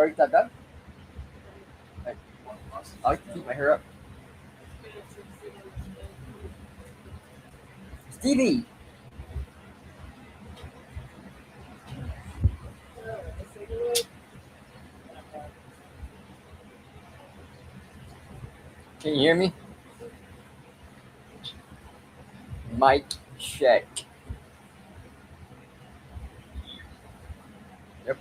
already that done? I like to keep my hair up. Stevie! Can you hear me? Mic check. Yep.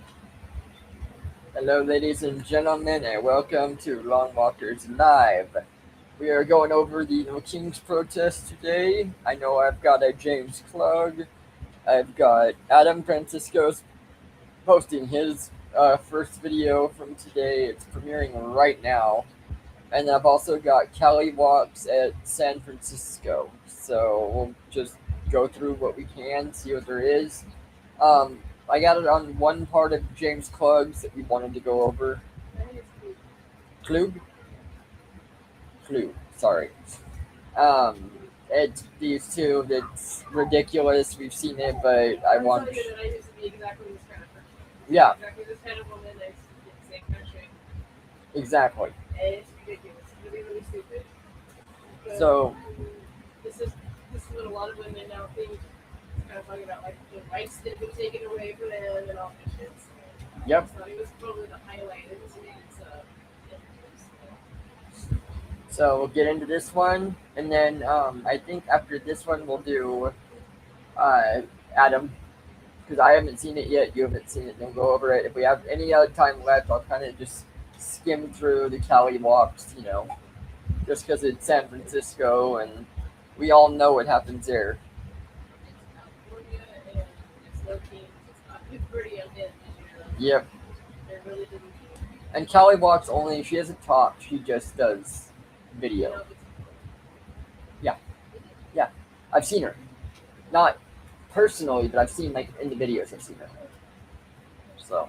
Hello, ladies and gentlemen, and welcome to LongWalker's Live. We are going over the No Kings protest today. I know I've got a James Klug. I've got Adam Francisco's posting his first video from today. It's premiering right now. And I've also got Callie Walks at San Francisco. So we'll just go through what we can, see what there is. I got it on one part of James Klug's that we wanted to go over. Klug? Klug, sorry. It's these two that's ridiculous. We've seen it, but I want. Yeah. Exactly this kind of woman. I used to get the same kind of shape. Exactly. And it's ridiculous. It's really, really stupid. But So this is what a lot of women now think. It's kind of talking about like the rights that have been taken away from them and all that shit. So, yep. So it was probably the highlight of this week's So we'll get into this one, and then I think after this one we'll do Adam, because I haven't seen it yet. You haven't seen it. Then we'll go over it. If we have any other time left, I'll kind of just skim through the Cali walks, just because it's San Francisco and we all know what happens there. California and it's low key. It's not pretty unhinged. Yep. They really didn't. And Cali walks only. She doesn't talk. She just does video. Yeah, I've seen her, not personally, but I've seen like in the videos. I've seen her. So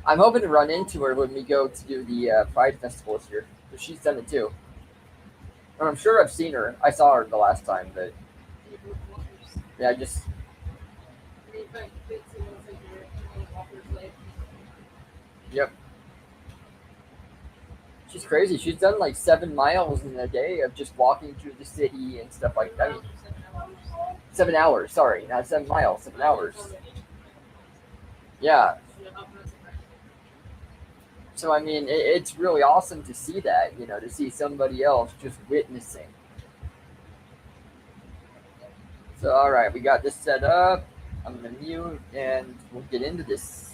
I'm hoping to run into her when we go to do the Pride Festival this year, because she's done it too. And I'm sure I've seen her. I saw her the last time, but yeah, Yep. She's crazy. She's done like 7 miles in a day of just walking through the city and stuff like that. 7 hours, sorry, not 7 miles, 7 hours. Yeah. So, I mean, it's really awesome to see that, to see somebody else just witnessing. So, all right, we got this set up. I'm going to mute and we'll get into this.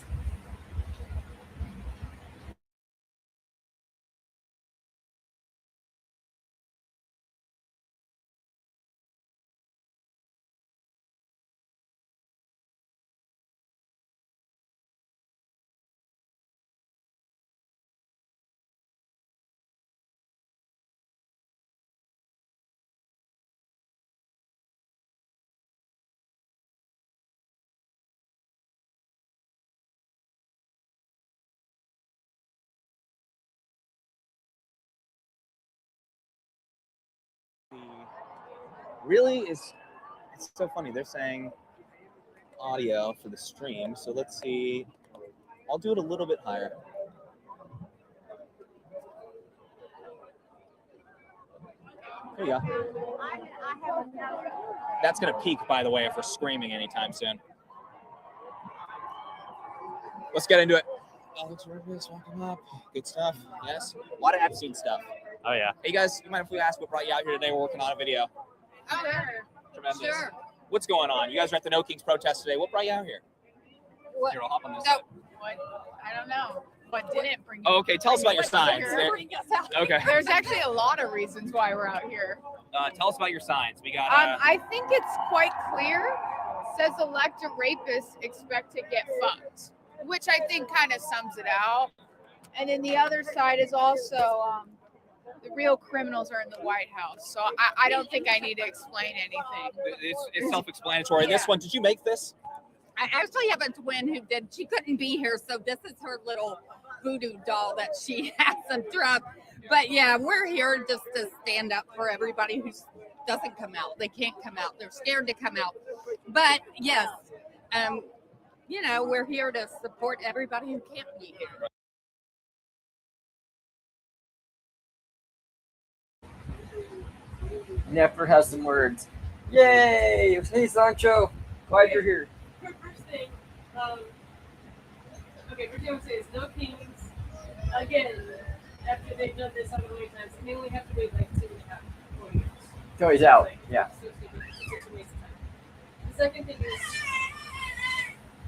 Really it's so funny. They're saying audio for the stream, so let's see. I'll do it a little bit higher. There you go. That's gonna peak, by the way, if we're screaming anytime soon. Let's get into it. Alex Rivas, welcome up. Good stuff. Yes. A lot of Epstein stuff. Oh yeah. Hey guys, you mind if we ask what brought you out here today? We're working on a video. Oh, sure. Tremendous. Sure. What's going on? You guys are at the No Kings protest today. What brought you out here? What? Here, I'll hop on this. So, what? I don't know. What didn't bring you? Oh, okay. Tell us about your signs. Okay. There's actually a lot of reasons why we're out here. Tell us about your signs. We got. I think it's quite clear. It says elected rapists expect to get fucked, which I think kind of sums it out. And then the other side is also the real criminals are in the White House. So I don't think I need to explain anything. It's self-explanatory. Yeah. This one, did you make this? I actually have a twin who did. She couldn't be here, so this is her little voodoo doll that she has and throughout. But yeah, we're here just to stand up for everybody who doesn't come out. They can't come out. They're scared to come out. But yes, you know, we're here to support everybody who can't be here. Neffer has some words. Yay! Hey, Sancho. Glad you're here. First thing, okay, first thing I would say is no kings. Again, after they've done this how many times, they only have to wait like 2.5, 4 years. So he's out. Like, Yeah. So it's a waste of time. The second thing is,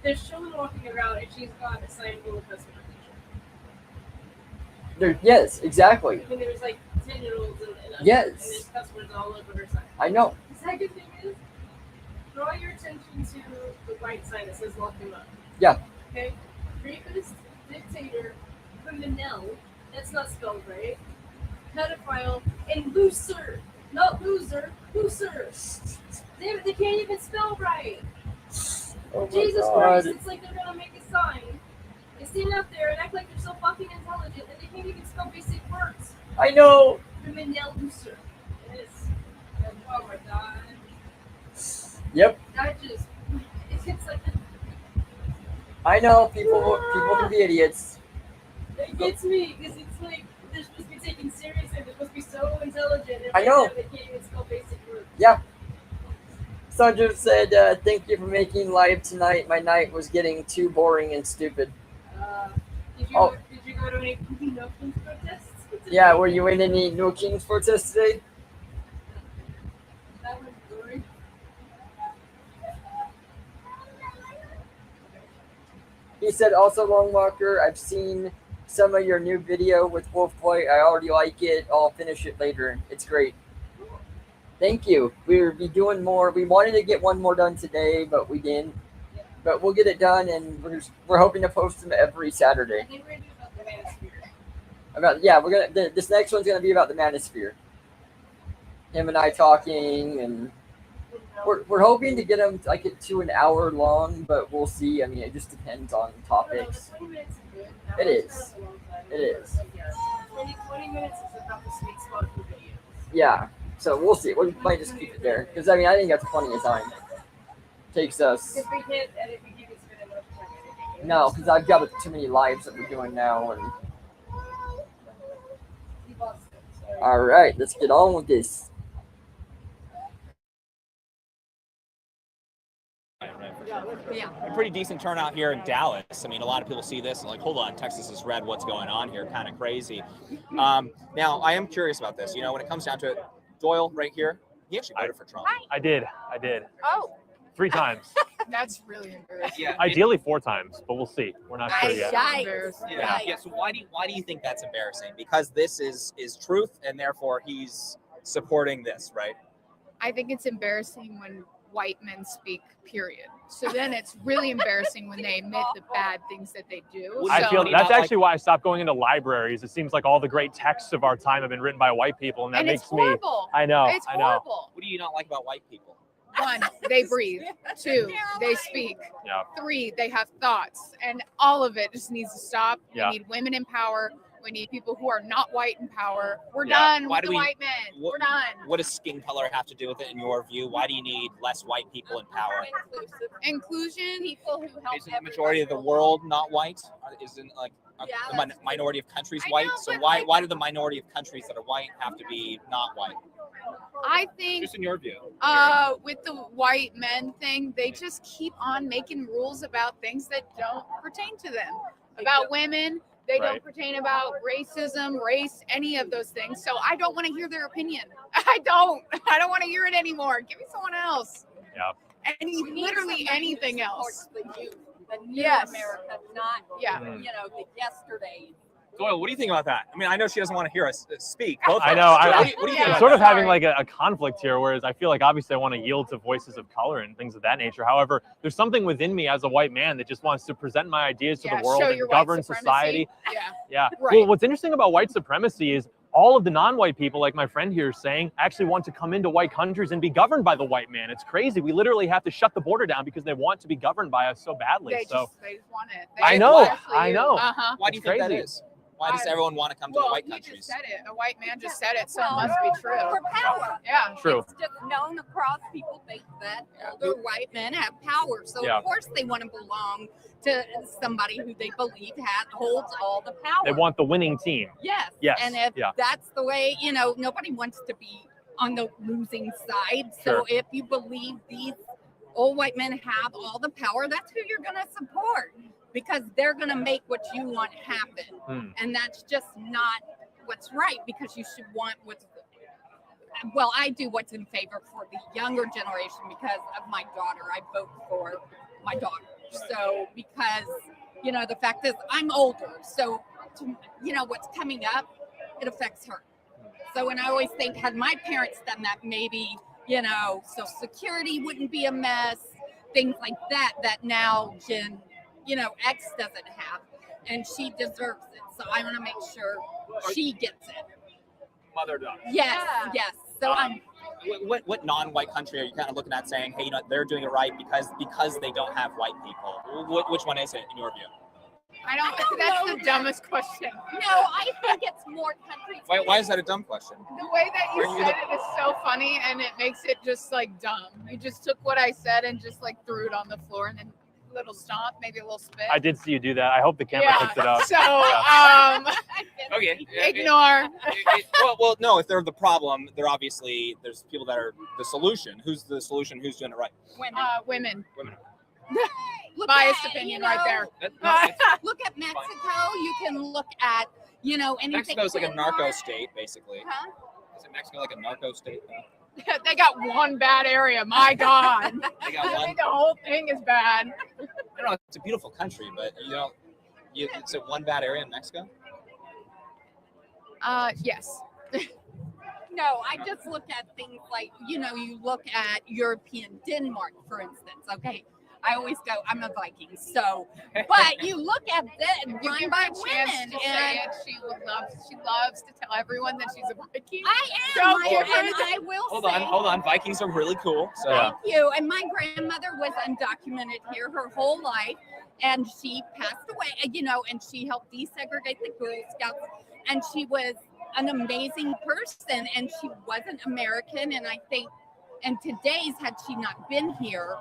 there's children walking around and she's got a sign full of customer. Yes, exactly. I mean, there's like 10-year-olds and Yes. and there's customers all over her sign. I know. The second thing is, draw your attention to the white sign that says lock him up. Yeah. Okay? Rapist, dictator, criminal, that's not spelled right. Pedophile, and looser. Not loser, looser. They can't even spell right. Oh my Jesus God. Christ, it's like they're gonna make a sign. They stand out there and act like they're so fucking intelligent and they can't even spell basic words. I know. Criminal loser. Yes. Oh my God. Yep. That just, it's like, I know. People can be idiots. it gets me because it's like they're supposed to be taken seriously. They're supposed to be so intelligent. And I know. They can't even spell basic words. Yeah. Sandra said, thank you for making live tonight. My night was getting too boring and stupid. Did you go to any no kings protests? Yeah, were you in any No Kings protests today? That was boring. He said, also, Longwalker, I've seen some of your new video with Wolf Boy. I already like it. I'll finish it later. It's great. Thank you. We'll be doing more. We wanted to get one more done today, but we didn't. But we'll get it done, and we're hoping to post them every I Saturday. think we're gonna do about the manosphere. We're gonna. This next one's gonna be about the Manosphere. Him and I talking, and we're hoping to get them like to an hour long, but we'll see. I mean, it just depends on topics. 20 minutes is good. It is. That's a long time. It is. But yes, 20 minutes is about the sweet spot for videos. Yeah. So we'll see. We might just keep it there because I mean I think that's plenty of time. Takes us. Because we can't edit, we can't spend enough time editing. No, because I've got too many lives that we're doing now. And We lost it. Sorry. all right, let's get on with this. Yeah. A pretty decent turnout here in Dallas. I mean, a lot of people see this and like, hold on, Texas is red. What's going on here? Kind of crazy. Now, I am curious about this. You know, when it comes down to it, Doyle right here, he actually voted for Trump. I did. Oh, 3 times. that's really embarrassing. Yeah. Ideally 4 times, but we'll see. We're not sure yet. Embarrassing. Yeah. So why do you think that's embarrassing? Because this is truth, and therefore he's supporting this, right? I think it's embarrassing when white men speak, period. So then it's really embarrassing when they admit the bad things that they do. I So- feel that's Not actually why I stopped going into libraries. It seems like all the great texts of our time have been written by white people, and that and it's makes me. horrible. I know. It's I know. horrible. What do you not like about white people? 1, they breathe. 2, they speak. Yeah. 3, they have thoughts. And all of it just needs to stop. Yeah. We need women in power. We need people who are not white in power. We're Yeah. done Why with do the we- white men. what- We're done. What does skin color have to do with it in your view? Why do you need less white people in power? Inclusion. People who help Isn't the majority of the world not white? Isn't like Yeah, the minority of countries I white? know, So but why like- why do the minority of countries that are white have to be not white? I think Just in your view. with the white men thing, they just keep on making rules about things that don't pertain to them. About women, they don't Right. pertain about racism, race, any of those things. So I don't want to hear their opinion. I don't want to hear it anymore. Give me someone else. Yeah. Literally anything else. The youth, the new Yes. America, not Yeah. Mm. you know the yesterday. Doyle, what do you think about that? I mean, I know she doesn't want to hear us speak. Both of I us. know, I- What do you think Yeah. I'm about sort of that? having like a conflict here, whereas I feel like obviously I want to yield to voices of color and things of that nature. However, there's something within me as a white man that just wants to present my ideas to Yeah, the world show and your white govern supremacy. society. Yeah. Yeah. Right. Well, what's interesting about white supremacy is all of the non-white people, like my friend here is saying, actually want to come into white countries and be governed by the white man. It's crazy. We literally have to shut the border down because they want to be governed by us so badly. They so just want it. I They know, actually I do. know. Uh-huh. Why do you It's think that crazy. is? Why does everyone want to come to the white you countries? just said it. A white man just said it, so it Well, must be true. For power. Yeah. True. It's just known across people think that older white men have power. So Yeah. of course they want to belong to somebody who they believe holds all the power. They want the winning team. Yes. Yes, And if yeah. that's the way, nobody wants to be on the losing side. So Sure. if you believe these old white men have all the power, that's who you're going to support, because they're going to make what you want happen. And that's just not what's right, because you should want I do what's in favor for the younger generation because of my daughter. I vote for my daughter. So because, the fact is I'm older. So, what's coming up, it affects her. So, and I always think, had my parents done that, maybe, Social Security wouldn't be a mess, things like that now Gen, X doesn't have. And she deserves it. So I want to make sure she gets it. Mother daughter. Yes, yes. So What non-white country are you kind of looking at saying, hey, they're doing it right because they don't have white people? Which one is it in your view? I don't that's the dumbest question. No, I think it's more countries. Why is that a dumb question? The way that you said it is so funny, and it makes it just like dumb. You just took what I said and just like threw it on the floor, and then a little stomp, maybe a little spit. I did see you do that. I hope the camera picks it up. So, Okay. ignore. Well, no. If they're the problem, there's people that are the solution. Who's the solution? Who's doing it right? Women. Women. Look Biased at, opinion right there. Look at Mexico. You can look at, anything. Mexico's like a narco state, basically. Huh? Is Mexico like a narco state? They got one bad area. My God. They got I one. think the whole thing is bad. I don't know. It's a beautiful country, but it's a one bad area in Mexico. Yes. No, I just look at things like, you look at European Denmark, for instance, okay? I always go, I'm a Viking, so, but you look at them You run give by her a chance women, to say and it. She loves to tell everyone that she's a Viking. I am, Don't give her and I will say. Hold on. Vikings are really cool. So. Thank you. And my grandmother was undocumented here her whole life, and she passed away, and she helped desegregate the Girl Scouts, and she was an amazing person, and she wasn't American, and I think in today's, had she not been here,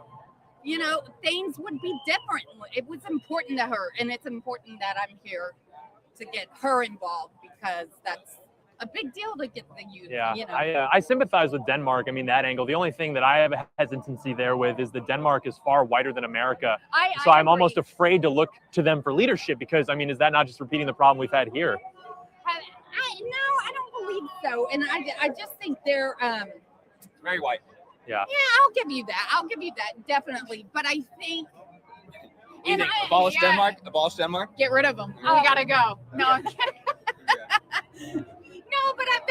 things would be different. It was important to her, and it's important that I'm here to get her involved, because that's a big deal to get the youth. Yeah, I sympathize with Denmark. I mean, that angle. The only thing that I have a hesitancy there with is that Denmark is far whiter than America. So I'm almost afraid to look to them for leadership, because, I mean, is that not just repeating the problem we've had here? No, I don't believe so. And I just think they're very white. Yeah. Yeah, I'll give you that, definitely. But I think Abolish Denmark? Get rid of them. We gotta go. No, I'm kidding. No, but I've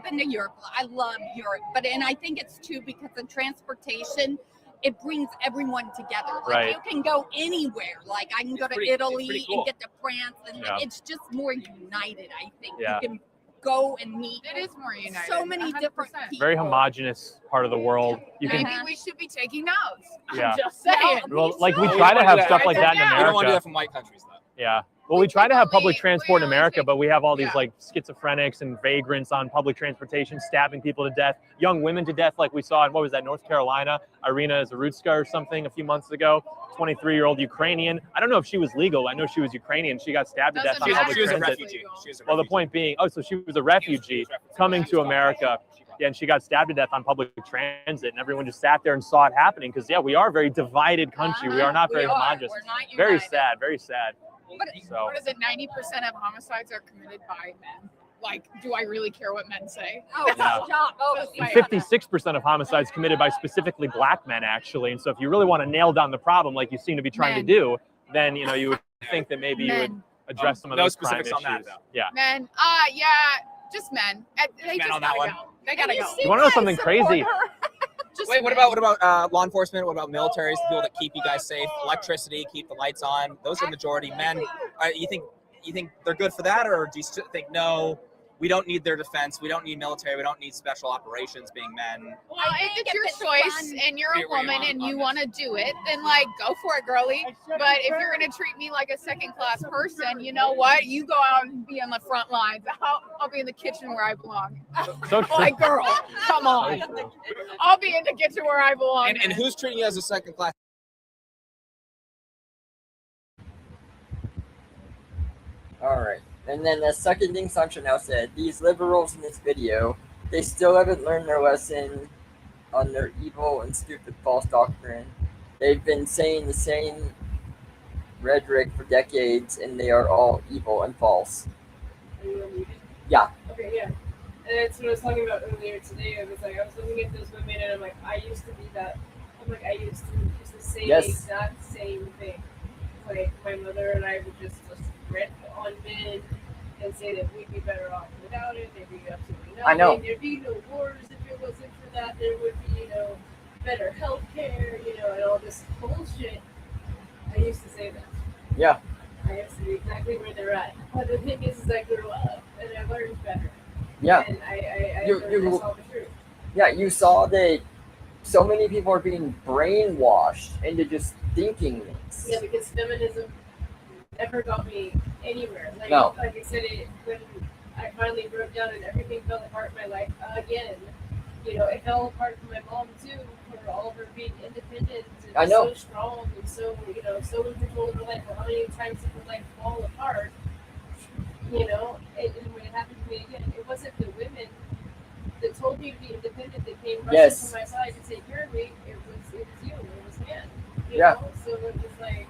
been to Europe. I love Europe, and I think it's too, because of transportation, it brings everyone together. Like, right. You can go anywhere. Like, I can go to Italy cool. and get to France, and it's just more united. I think Yeah. you can go and meet. It is more united. So many 100%. different people. Very homogenous part of the world. You Maybe can, we should be taking notes. Yeah. I'm just saying. well, like we No, try we to don't have do stuff that. like that in Yeah. We don't want to do America. that from white countries, though. Yeah. Well, we try to have public we transport in only America, take- but we have all these yeah. like schizophrenics and vagrants on public transportation, stabbing people to death, young women to death, like we saw in, what was that, North Carolina? Irina Zarutska or something a few months ago. 23-year-old Ukrainian. I don't know if she was legal. I know she was Ukrainian. She got stabbed to death on Doesn't public She was a transit. refugee. She was a Well, the refugee. point being, so she was a refugee coming to America. Yeah, and she got stabbed to death on public transit, and everyone just sat there and saw it happening, because, we are a very divided country. We are not very homogenous. We're not Very united. sad, very sad. But So, What is it? 90% of homicides are committed by men. Like, do I really care what men say? Oh, Yeah. stop. Oh, Just and like- 56% of homicides committed by specifically black men, actually. And so if you really want to nail down the problem, like you seem to be trying Men. to do, then, you would think that maybe you would Men. address some of No those crime specifics on that, issues. though. Yeah. Men. Yeah, just men. They men just on that gotta one. go. They gotta go. You want to know something crazy? Just Wait, what men. about law enforcement? What about militaries, the people that keep you guys safe? Electricity, keep the lights on. Those are majority men. You think they're good for that, or do you still think no? we don't need their defense. We don't need military. We don't need special operations being men. Well, I if think it's your if it's choice fun- and you're Wait, a were you woman on- and on you this? want to do it, then like go for it, girly. But if you're gonna treat me like a second class person, you know what? You go out and be on the front lines. I'll be in the kitchen where I belong. So true. Like, girl, come on. So true. I'll be in the kitchen where I belong. And who's treating you as a second class? All right. And then the second thing Sancho now said, these liberals in this video, they still haven't learned their lesson on their evil and stupid false doctrine. They've been saying the same rhetoric for decades, and they are all evil and false. Are you unmuted? Yeah. Okay, yeah. And that's what I was talking about earlier today. I was looking at those women and I'm like, I used to be that. I'm like, I used to use the same exact same thing. Like my mother and I would just rip on men and say that we'd be better off without it. There'd be absolutely nothing. I know. There'd be no wars if it wasn't for that. There would be, better health care, and all this bullshit. I used to say that. Yeah. I used to be exactly where they're at. But the thing is I grew up and I learned better. Yeah. And I saw the truth. Yeah, you saw that so many people are being brainwashed into just thinking this. Yeah, because feminism never got me anywhere. Like, No. like I said, when I finally broke down and everything fell apart in my life again, it fell apart for my mom too, for all of her being independent and I know. so strong and so, so in control of her life. How many times did her life fall apart? And when it happened to me again, it wasn't the women that told me to be independent that came rushing Yes. to my side to take care of me. It was you. It was man. Yeah. So it was like,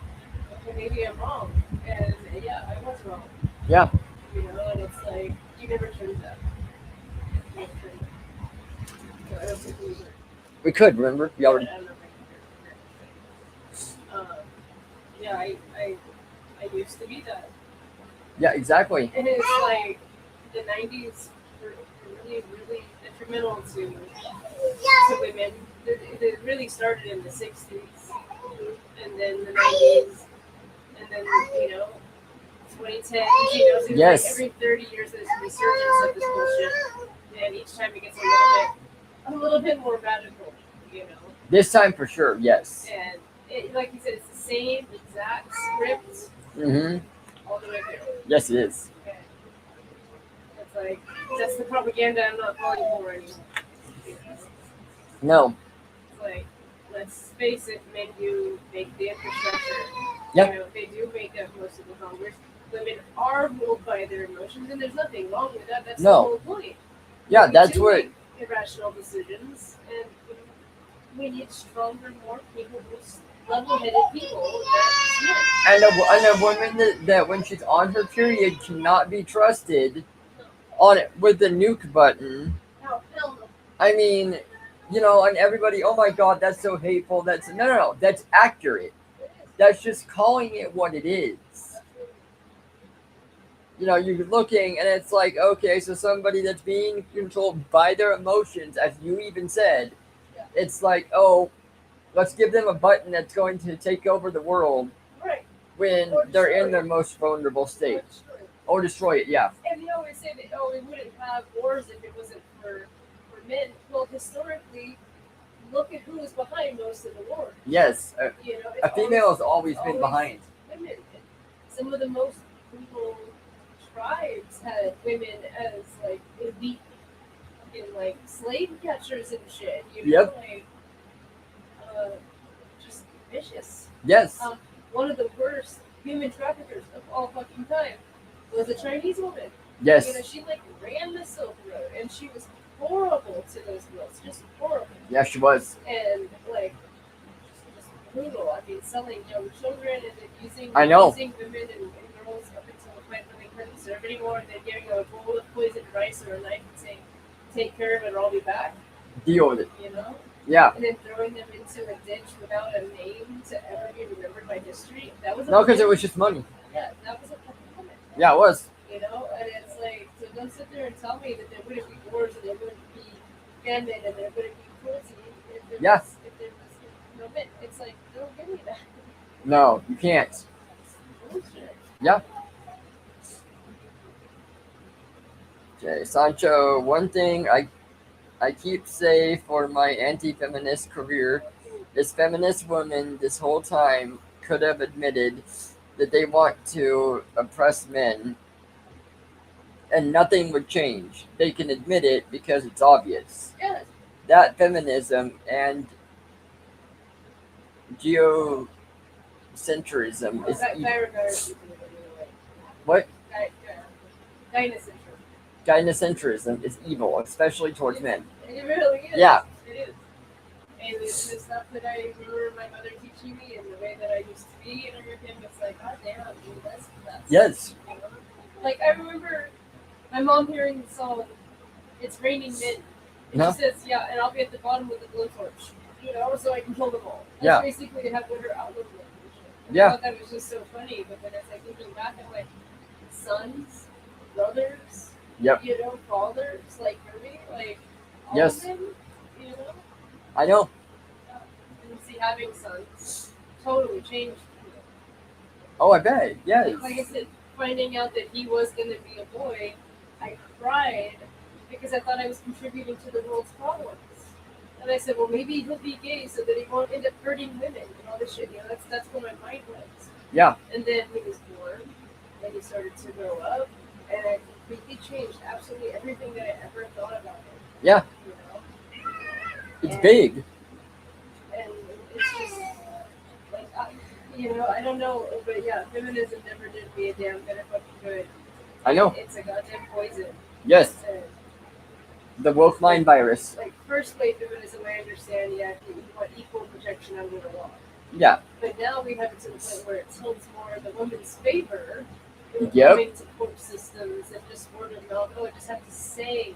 okay, maybe I'm wrong, and yeah, I was wrong. Yeah. And it's like you never change that. So I don't think we were. We could, remember? We already. I don't know if I can hear it. Yeah, I used to be that. Yeah, exactly. And it's like the 90s were really, really detrimental to women. It really started in the 60s, and then the 90s, and then 2010s. Seems Yes. like every 30 years there's a resurgence of this bullshit, and each time it gets a little bit more radical. This time for sure, yes. And like you said, it's the same exact script Mm-hmm. all the way through. Yes, it is. Okay. It's like that's the propaganda I'm not falling for anymore. No. It's like, let's face it, men do make the infrastructure. Yep. They do make up most of the Congress. Women are ruled by their emotions, and there's nothing wrong with that. That's No. the whole point. Yeah, We that's do what. make irrational decisions, and we need stronger, more capable, level-headed people. And a woman that when she's on her period cannot be trusted on it with the nuke button. No, hell no. I mean, and everybody, oh my God, that's so hateful. No, that's accurate. That's just calling it what it is. You're looking and it's like, okay, so somebody that's being controlled by their emotions, as you even said, it's like, oh, let's give them a button that's going to take over the world Right. when they're in their most vulnerable state. Or destroy it, yeah. And they always say that, we wouldn't have wars if it wasn't for men. Well, historically, look at who was behind most of the wars. Yes, It's a female has always been behind. Women. And some of the most brutal tribes had women as like elite, like slave catchers and shit. Yep. Like, just vicious. Yes. One of the worst human traffickers of all fucking time was a Chinese woman. Yes. She ran the Silk Road, and she was horrible to those girls, just horrible. Yeah, she was. And just brutal. I mean, selling young children and then using women and girls up until the point when they couldn't serve anymore, and then giving them a bowl of poisoned rice or a knife and saying, "Take care of it, or I'll be back." Deal with it. Yeah. And then throwing them into a ditch without a name to ever be remembered by history. That was No, because it was just money. Yeah, that was a fucking woman. Yeah, it was. And it's like, so don't sit there and tell me that there wouldn't be wars and there wouldn't be famine and there wouldn't be cruelty if there was no men. It's like, don't give me that. No, you can't. It's bullshit. Yeah. Okay, Sancho, one thing I keep say for my anti-feminist career is feminist women this whole time could have admitted that they want to oppress men and nothing would change. They can admit it because it's obvious. Yes. That feminism and geocentrism is evil. What? Gynocentrism is evil, especially towards men. It really is. Yeah. It is. And it's the stuff that I remember my mother teaching me and the way that I used to be and everything. It's like, God damn, dude, that's Yes. you know? Like, I remember my mom hearing the song, It's Raining Men. And No. she says, yeah, and I'll be at the bottom with the blowtorch, you know, so I can kill them all. That's Yeah. basically how what her outlook was. And Yeah. I thought that was just so funny, but then as I thinking back, I'm like, sons, brothers, Yep. you know, fathers, like me, like all Yes. of them, you know. I know. And see, having sons totally changed me. Oh, I bet. Yes. Like I said, finding out that he was going to be a boy, I cried because I thought I was contributing to the world's problems. And I said, well, maybe he'll be gay so that he won't end up hurting women and all this shit. You know, that's where my mind went. Yeah. And then he was born, and he started to grow up, and I completely changed absolutely everything that I ever thought about him. Yeah. You know? It's big. And it's just like you know, I don't know, but yeah, feminism never did me a damn bit of fucking good. I know. It's a goddamn poison. Yes. And, The woke mind virus. like first wave feminism, I understand. Yeah, you want equal protection under the law. Yeah. But now we have it to the point where it tilts more in the woman's favor. Yep. Going to court systems and just word of mouth. Oh, I just have to say,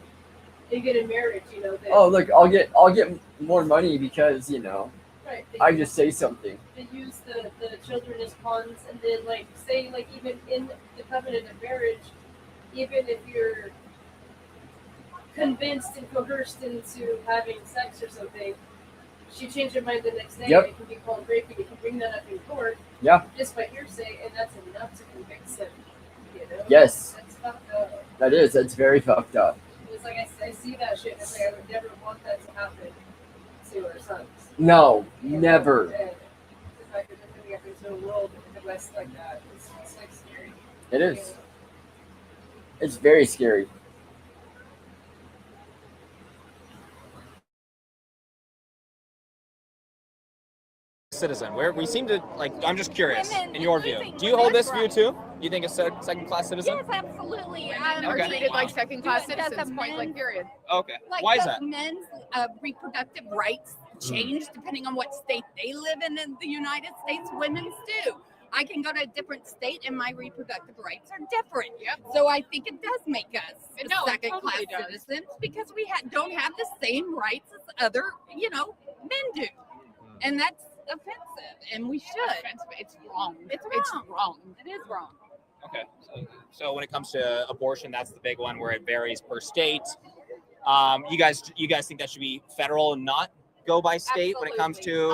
they get a marriage, you know. That, Oh, look, I'll get more money because, you know, right, I just say something. they use the children as pawns, and then like say like even in the covenant of marriage, even if you're convinced and coerced into having sex or something, she changed her mind the next day. Yep. It can be called rape, and you can bring that up in court. Yeah. Just by hearsay, and that's enough to convict him. You know. Yes. That's fucked up. That's very fucked up. It's like I see that shit, and it's like I would never want that to happen to our sons. No, never. And the fact that they're coming up into a world in the West like that, it's like scary. It is. It's very scary. Citizen, where we seem to like. I'm just curious, Women in your is view, losing do you hold this view women's too? You think a second-class citizen? Yes, absolutely. Women are Okay. treated like Wow. second-class Does the citizens, point blank, men- period. Okay. Like, Why is does that? men's reproductive rights change depending on what state they live in the United States? Women's do. I can go to a different state and my reproductive rights are different. Yep. So I think it does make us No, it second-class totally does. citizens because we don't have the same rights as other, men do, and that's offensive, and we should. Offensive. It's wrong. It's It's wrong. wrong. It is wrong. Okay. So when it comes to abortion, that's the big one where it varies per state. You guys think that should be federal and not go by state when it comes to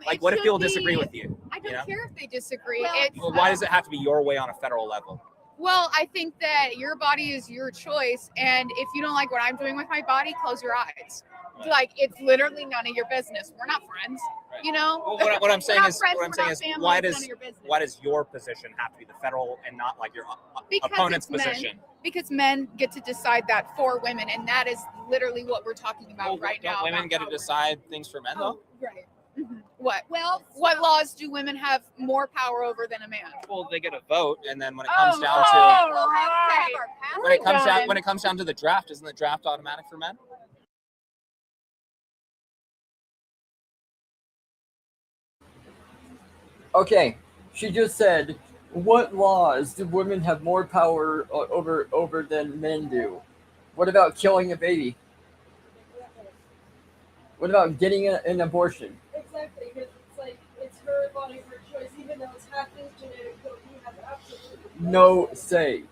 like what if people disagree with you? I don't you know? care if they disagree. Well, It's, Well, why does it have to be your way on a federal level? Well, I think that your body is your choice, and if you don't like what I'm doing with my body, close your eyes. Right. Like, it's literally none of your business. We're not friends, Right. you know. Well, what I'm saying We're not is, friends, what I'm we're saying not is, family, why it's does none of your business. why does your position have to be the federal and not like your Because opponent's it's men. position? Because men get to decide that for women, and that is literally what we're talking about Well, right don't now. women about get to how decide things for men though? Right. What? Well, What laws do women have more power over than a man? Well, they get a vote, and then when it comes down oh, to right. when it comes down done. when it comes down to the draft, isn't the draft automatic for men? Okay, she just said, what laws do women have more power over than men do? What about killing a baby? What about getting an abortion? Exactly, because it's like it's her body, her choice, even though it's half his genetic code, he has absolutely No say.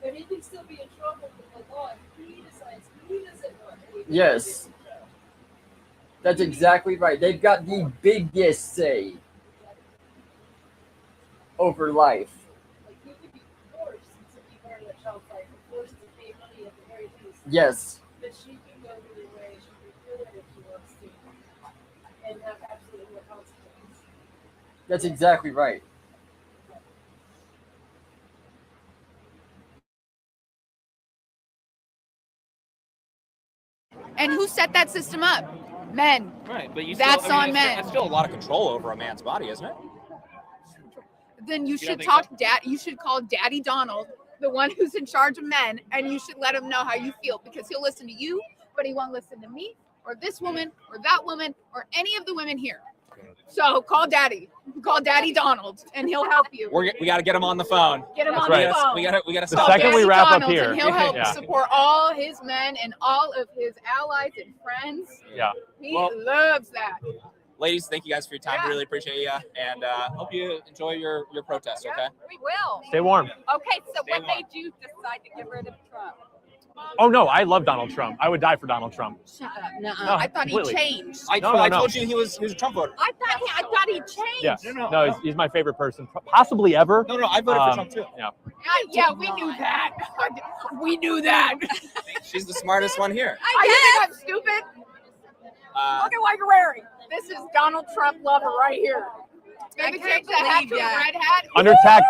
But he can still be in trouble with the law if he decides he doesn't want anything. Yes. That's exactly right. They've got the biggest say over life. Like he could be forced to be part of the child's life, or forced to Yes, But she can go either way. She can feel it if she wants to, and have absolutely no consequence. that's exactly right. And who set that system up? Men. Right, but you That's still, I on mean, men. that's still a lot of control over a man's body, isn't it? Then you don't should think talk you should call Daddy Donald, the one who's in charge of men, and you should let him know how you feel, because he'll listen to you, but he won't listen to me or this woman or that woman or any of the women here. So call Daddy Donald, and he'll help you. We got to get him on the phone. Get him That's on right. the phone. We got to The stop second this. we Daddy wrap up Donald, here. and he'll help Yeah. support all his men and all of his allies and friends. Yeah. He Well- loves that. Ladies, thank you guys for your time. Yeah. Really appreciate you, and hope you enjoy your protest. Okay. We will. Stay warm. Okay, so Stay what warm. made you decide to get rid of Trump? Oh no, I love Donald Trump. I would die for Donald Trump. Shut up. No, No, I thought completely. he changed. I No. told you he was a Trump voter. I thought he changed. Yeah. No. No, he's my favorite person, possibly ever. No, I voted for Trump too. Yeah. Yeah, we knew that. We knew that. She's the smartest one here. I think I'm stupid. Uh, Look at what you're wearing. This is Donald Trump lover right here. I Maybe can't change the hat to believe a that. red hat.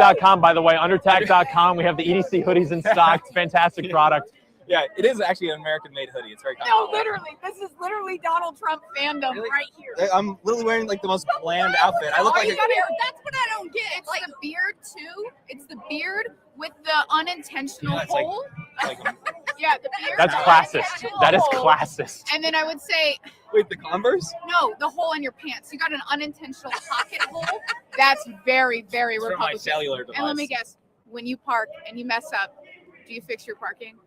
Undertac.com, by the way, undertac.com. We have the EDC hoodies in stock. It's fantastic product. yeah, it is actually an American-made hoodie. It's very No, comfortable. literally. This is literally Donald Trump fandom Really? right here. I'm literally wearing like the most bland outfit. I look Oh, like you a, gotta- That's what I don't get. It's like the beard too. It's the beard with the unintentional Yeah, it's like- hole. like Yeah, the beard. That's with the classist. unintentional That is hole. classist. And then I would say, wait, the Converse? no, the hole in your pants. You got an unintentional pocket hole. That's very, very It's from my Republican. cellular device. And let me guess, when you park and you mess up, do you fix your parking?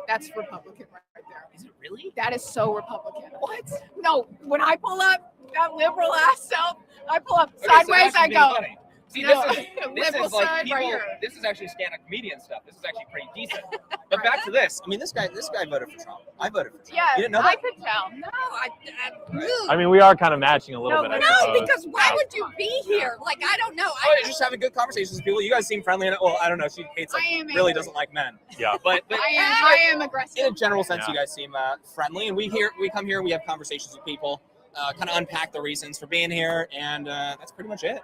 That's Republican right there. Is it really? That is so Republican. What? No, when I pull up, that liberal ass self, I pull up Okay, so sideways, that's I being go. funny. See, No, this liberal is like side people. right here. This is actually stand-up comedian stuff. This is actually pretty decent. But back to this. I mean, this guy voted for Trump. I voted for Trump. Yeah, You didn't know I that? could tell. I mean, we are kind of matching a little No, bit. I No, suppose. because why would you be here? Like, I don't know. Oh, you're just having good conversations with people. You guys seem friendly. And, well, I don't know. She hates, like, I am really angry. doesn't like men. Yeah. But I am aggressive. in a general sense, Yeah. you guys seem friendly. And we come here, we have conversations with people, kind of unpack the reasons for being here, and that's pretty much it.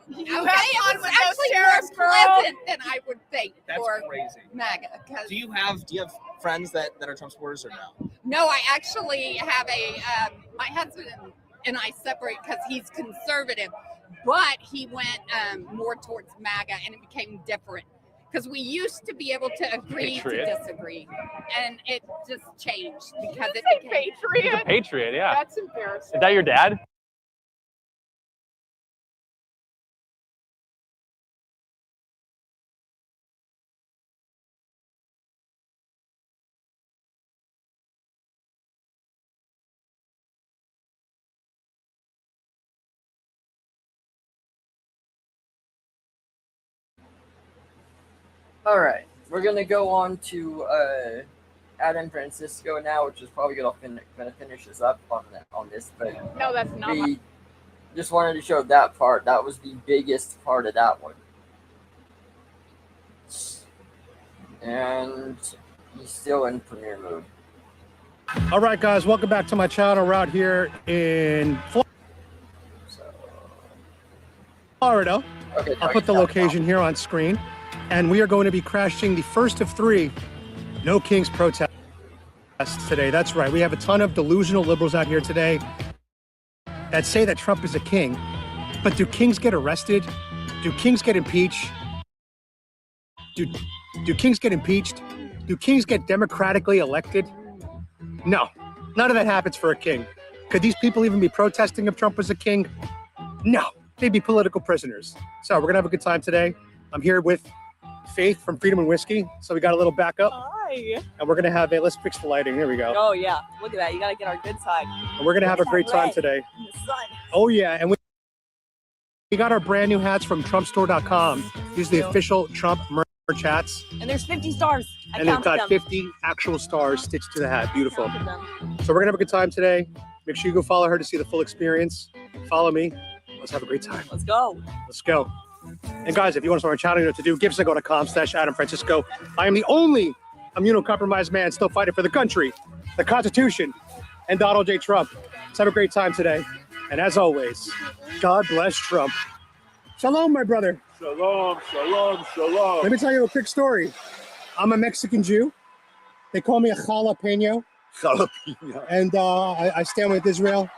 You Okay, have it fun was with those actually sheriffs, more girl. pleasant than I would think That's for crazy. MAGA. 'Cause Do you have friends that are Trump supporters or no? no, I actually have my husband and I separate because he's conservative, but he went more towards MAGA, and it became different. Because we used to be able to agree Patriot. to disagree, and it just changed because it Say became. He's a Patriot. patriot, yeah. That's embarrassing. Is that your dad? All right, we're gonna go on to Adam Francisco now, which is probably gonna finish us up on this. But No, that's not. we just wanted to show that part. That was the biggest part of that one, and he's still in premiere mode. All right, guys, welcome back to my channel. We're out here in So, Florida. okay, I'll put the location here on screen. And we are going to be crashing the first of 3 No Kings protests today. That's right. We have a ton of delusional liberals out here today that say that Trump is a king. But do kings get arrested? Do kings get impeached? Do kings get impeached? Do kings get democratically elected? No, none of that happens for a king. Could these people even be protesting if Trump was a king? No, they'd be political prisoners. So we're gonna have a good time today. I'm here with Faith from Freedom and Whiskey. So we got a little backup, Hi. and we're gonna have a, let's fix the lighting. Here we go. Oh yeah, look at that. You gotta get our good side And we're gonna have a great time today. in the sun. Oh yeah, and we got our brand new hats from TrumpStore.com. These are the official Trump merch hats, And there's 50 stars. I and they've counted got them. 50 actual stars stitched to the hat. Beautiful. Counted them. So we're gonna have a good time today. Make sure you go follow her to see the full experience. Follow me. Let's have a great time. Let's go. Let's go. And guys, if you want to start our channel, you know what to do. Gibson.com/Adam Francisco. I am the only immunocompromised man still fighting for the country, the Constitution, and Donald J. Trump. Let's have a great time today. And as always, God bless Trump. Shalom, my brother. Shalom, shalom, shalom. Let me tell you a quick story. I'm a Mexican Jew. They call me a jalapeno. Jalapeno. And I stand with Israel.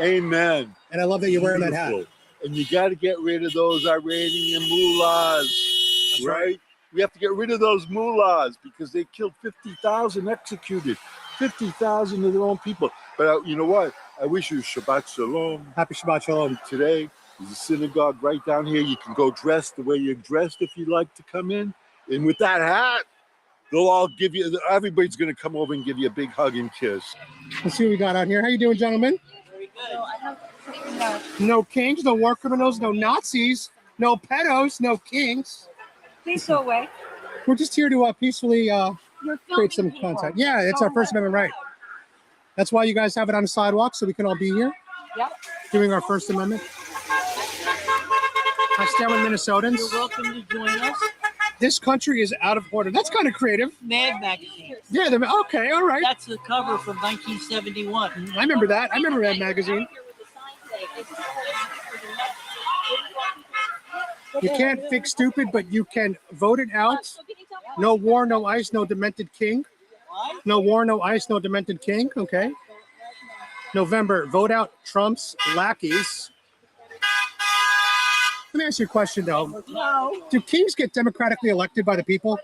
Amen. And I love that you're wearing that hat. Beautiful. And you got to get rid of those Iranian mullahs, right? We have to get rid of those mullahs because they killed 50,000, executed 50,000 of their own people. But you know what? I wish you Shabbat Shalom. Happy Shabbat Shalom. Today, there's a synagogue right down here. You can go dressed the way you're dressed if you'd like to come in. And with that hat, they'll all give you, everybody's going to come over and give you a big hug and kiss. Let's see what we got out here. How you doing, gentlemen? Very good. No kings, no war criminals, no Nazis, no pedos, no kings. Please go away. We're just here to peacefully You're create some filming people. content. Yeah, it's Go our First away. Amendment right. That's why you guys have it on the sidewalk, so we can all be here Yep. doing our First Amendment. I stand with Minnesotans. You're welcome to join us. This country is out of order. That's kind of creative. Mad Magazine. Yeah, okay, all right. That's the cover from 1971. I remember that. I remember that magazine. You can't fix stupid, but you can vote it out. No war, no ice, no demented king. What? No war, no ice, no demented king. Okay. November, vote out Trump's lackeys. Let me ask you a question, though. No. Do kings get democratically elected by the people?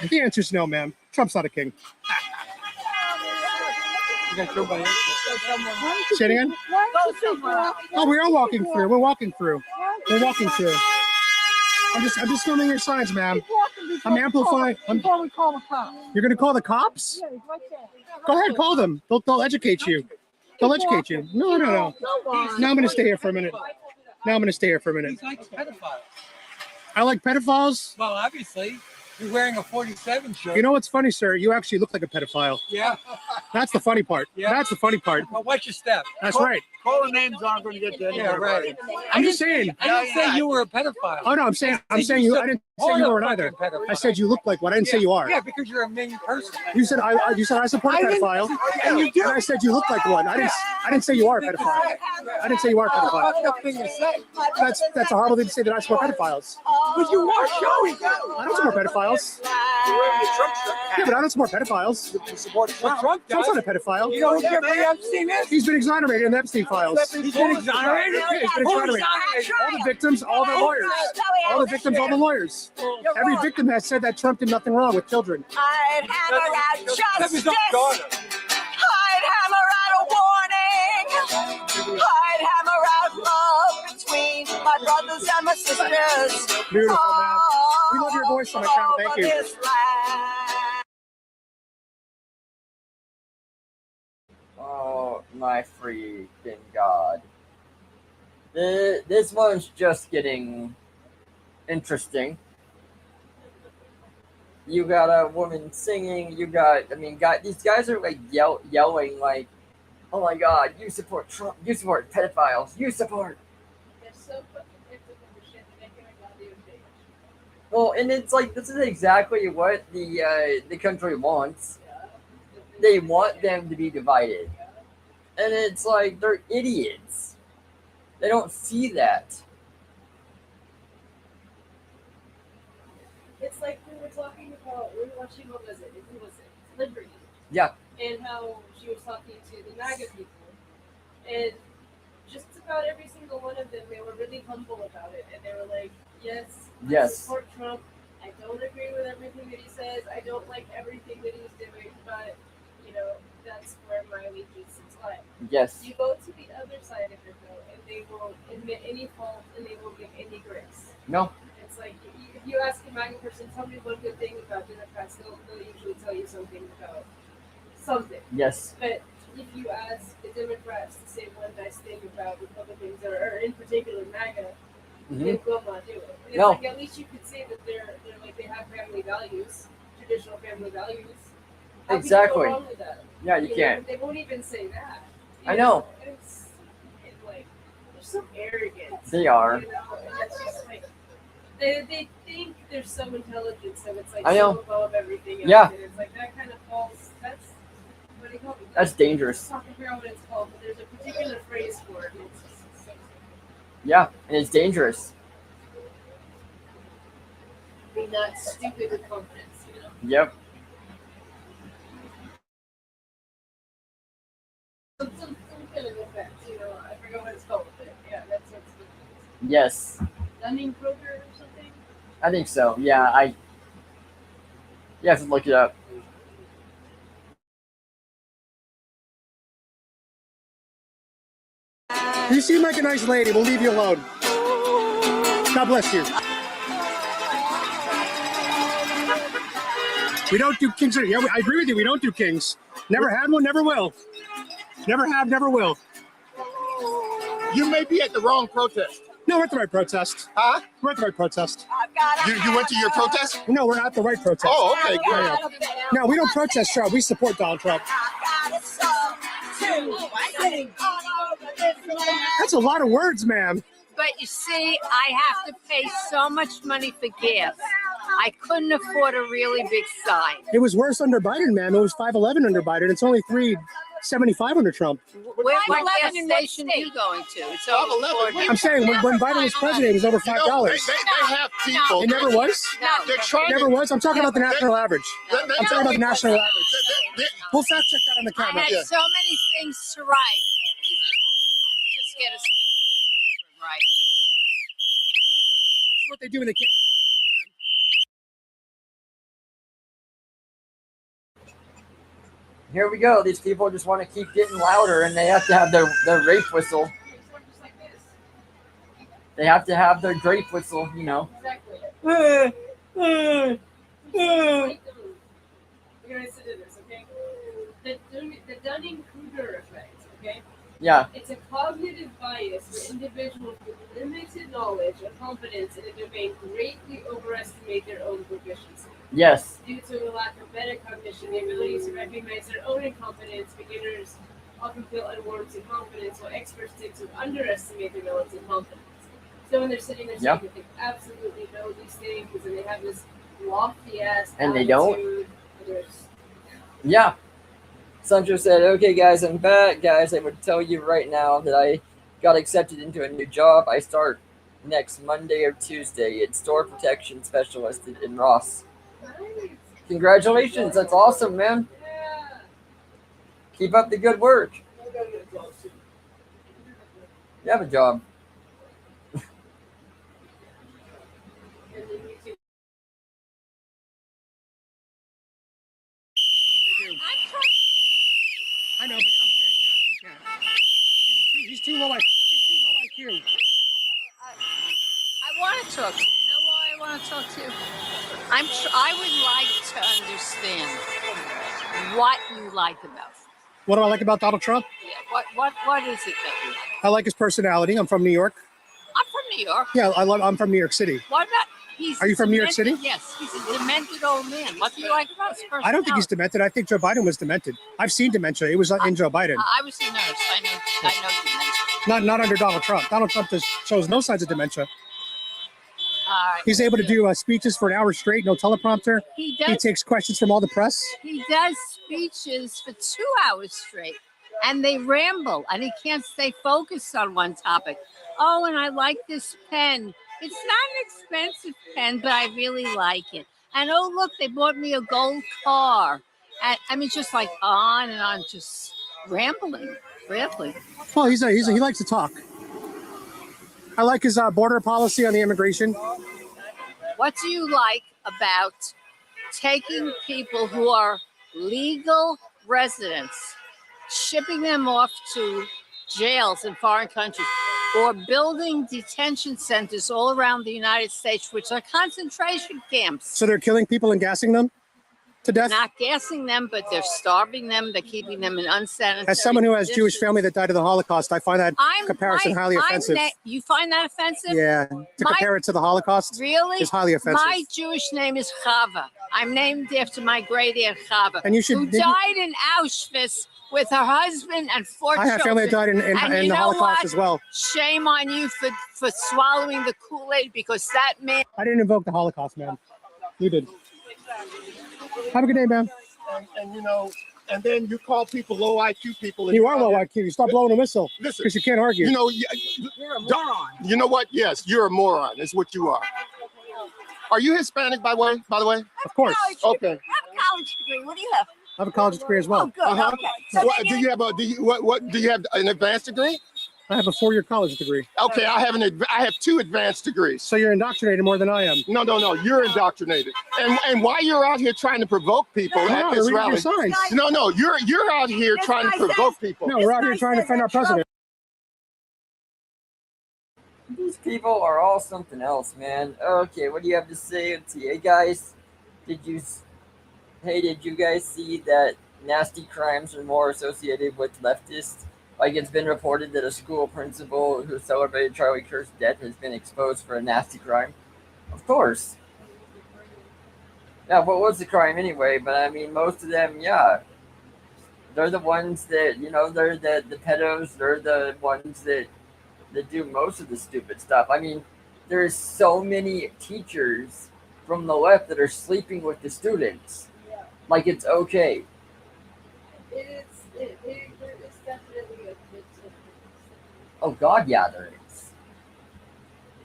The answer is no, ma'am. Trump's not a king. Say it again? Go somewhere else. Oh, we are walking through. We're walking through. We're walking through. I'm just filming your signs, ma'am. I'm amplifying. Before we call the cops. You're gonna call the cops? Yeah, right there. Go ahead, call them. They'll educate you. They'll educate you. No. Now I'm gonna stay here for a minute. He's like pedophiles. I like pedophiles. Well, obviously, you're wearing a 47 shirt. You know what's funny, sir? You actually look like a pedophile. Yeah. That's the funny part. Yeah. That's the funny part. Well, watch your step. That's right. Call the names aren't going to get to Yeah, right. I'm just saying. I didn't say you were a pedophile. Oh no, I'm saying you. I didn't say you weren't either. I said you look like one. I didn't say you are. Yeah, because you're a mean person. You said I support a I didn't- pedophile. and you do. And I said you look like one. I didn't say you are a pedophile. I didn't say you are a pedophile. Fucked up thing to say. That's a horrible thing to say that I support pedophiles. But you are showing. I don't support pedophiles. Yeah, but I don't support pedophiles. You support Trump. Trump does. Trump's not a pedophile. You know who Jeffrey Epstein is? He's been exonerated in the Epstein files. He's been exonerated? Yeah, he's been exonerated. All the victims, all the lawyers. All the victims, all the lawyers. Every victim has said that Trump did nothing wrong with children. I'd hammer out That's his justice. own daughter. I'd hammer out a warning. I'd hammer out love between my brothers and my sisters. Beautiful, man. We love your voice on the channel. Thank you. This land. Oh my freaking god. This one's just getting interesting. You got a woman singing, these guys are like yelling like, oh my god, you support Trump, you support pedophiles, you support. They're so fucking hypocritical and shit that they can't goddamn bitch. Well, and it's like, this is exactly what the country wants. They want them to be divided. And it's like, they're idiots. They don't see that. It's like we were talking about, we were watching, what was it? Who was it? Liberty. Yeah. And how she was talking to the MAGA people. And just about every single one of them, they were really humble about it. And they were like, yes, I support Trump. I don't agree with everything that he says. I don't like everything that he's doing. But, you know, that's where my allegiances lie. Yes. You go to the other side of it, though, and they won't admit any fault and they won't give any grace. No. It's like, if you ask a MAGA person, tell me one good thing about Democrats, they'll usually tell you something about something. Yes. But if you ask the Democrats to say one nice thing about Republicans, or in particular MAGA, they will not do it. And it's like, at least you could say that they're like, they have family values, traditional family values. How can you Exactly. go wrong with that? Yeah, you can't. They won't even say that. I know. It's like, they're so arrogant. They are. You know? And it's just like, they think they're so intelligent, so it's like I know. so above everything else. Yeah. And it's like that kind of falls. That's what do you call it? That's dangerous. I can't figure out what it's called, but there's a particular phrase for it. And it's just so Yeah, and it's dangerous. be not stupid with confidence, you know. Yep. Some kind of effect, you know. I forgot what it's called, but yeah, that's what's Yes, Dunning-Kruger or something. I think so. Yeah, you have to look it up. You seem like a nice lady. We'll leave you alone. God bless you. We don't do kings. Yeah, I agree with you. We don't do kings. Never had one, never will. Never have, never will. You may be at the wrong protest. No, we're at the right protest. Huh? We're at the right protest. You went to your protest? No, we're at the right protest. Oh, okay, good. Yeah, yeah. No, we don't protest Trump. We support Donald Trump. That's a lot of words, ma'am. But you see, I have to pay so much money for gas. I couldn't afford a really big sign. It was worse under Biden, ma'am. It was 5.11 under Biden. It's only 3.75 under Trump. What gas station are you going to? It's over 40. I'm saying when Biden was president, it was over $5. They have people. It never was? No. They're trying It never was? I'm talking about the national average. They- I'm talking about the national average. We'll fact check that on the I camera. had so many things to write. Just get us right. This is what they do when they can't. Here we go. These people just want to keep getting louder, and they have to have their rape whistle. They have to have their grape whistle, you know. Exactly. We're gonna sit in this, okay? The Dunning-Kruger effect, okay? Yeah. It's a cognitive bias where individuals with limited knowledge or competence in a domain greatly overestimate their own proficiency. Yes. Due to a lack of metacognition, the ability to recognize their own incompetence, beginners often feel unwarranted to confidence, while experts tend to underestimate their relative competence. So when they're sitting there saying that they absolutely know these things and they have this lofty ass And they attitude, don't? there's- Yeah. Sancho said, "Okay, guys, I'm back. Guys, I would tell you right now that I got accepted into a new job. I start next Monday or Tuesday. It's store protection specialist in Ross. Nice. Congratulations. That's awesome, man. Yeah. Keep up the good work. I gotta get a job soon. You have a job." And then you can- I know, but I'm saying that he can't. He's too low IQ. I want to talk to you. You know why I want to talk to you? I would like to understand what you like about him. What do I like about Donald Trump? Yeah. What is it that you like? I like his personality. I'm from New York. I'm from New York. Yeah, I'm from New York City. What about he's? Are you from New York demented- City? Yes, he's a demented old man. What do you like about his personality? I don't think he's demented. I think Joe Biden was demented. I've seen dementia. It was in Joe Biden. I was a nurse. I know dementia. Not under Donald Trump. Donald Trump just shows no signs of dementia. All right. He's able to do speeches for an hour straight, no teleprompter. He He does. takes questions from all the press. He does speeches for 2 hours straight, and they ramble, and he can't stay focused on one topic. Oh, and I like this pen. It's not an expensive pen, but I really like it. And oh, look, they bought me a gold car. And I mean, just like on and on, just rambling. Well, he likes to talk. I like his border policy on the immigration. What do you like about taking people who are legal residents, shipping them off to jails in foreign countries, or building detention centers all around the United States, which are concentration camps? So they're killing people and gassing them to death? Not gassing them, but they're starving them. They're keeping them in unsanitary As someone who has Jewish conditions. family that died of the Holocaust, I find that comparison highly offensive. You find that offensive? Yeah, to compare it to the Holocaust Really? is highly offensive. My Jewish name is Chava. I'm named after my great aunt Chava, And you should- who died in Auschwitz with her husband and 4 I have family that died children. And in you the know Holocaust what? as well. Shame on you for swallowing the Kool-Aid, because that man. I didn't invoke the Holocaust, man. You did. Have a good day, man. And you know, and then you call people low IQ people. And You are low IQ. You stop blowing a whistle Listen, because you can't argue. You know, You're a moron. you know what? Yes, you're a moron. Is what you are. Are you Hispanic, by the way? Of course. Okay. I have a college degree. What do you have? I have a college degree as well. Oh, good. Uh-huh. Okay. So What, do you have a? Do you what? Do you have an advanced degree? I have a 4-year college degree. Okay, I have 2 advanced degrees. So you're indoctrinated more than I am. No, you're indoctrinated. And while you're out here trying to provoke people at this rally, no, you're out here trying to provoke people. No, we're out here trying to defend our president. These people are all something else, man. Okay, what do you have to say? Let's see. Hey guys, did you guys see that nasty crimes are more associated with leftists? Like, it's been reported that a school principal who celebrated Charlie Kirk's death has been exposed for a nasty crime. Of course. Yeah, what was the crime anyway? But I mean, most of them, yeah. They're the ones that, they're the pedos. They're the ones that do most of the stupid stuff. I mean, there's so many teachers from the left that are sleeping with the students. Yeah. Like, it's okay. There is definitely a bit of. Oh God, yeah, there is.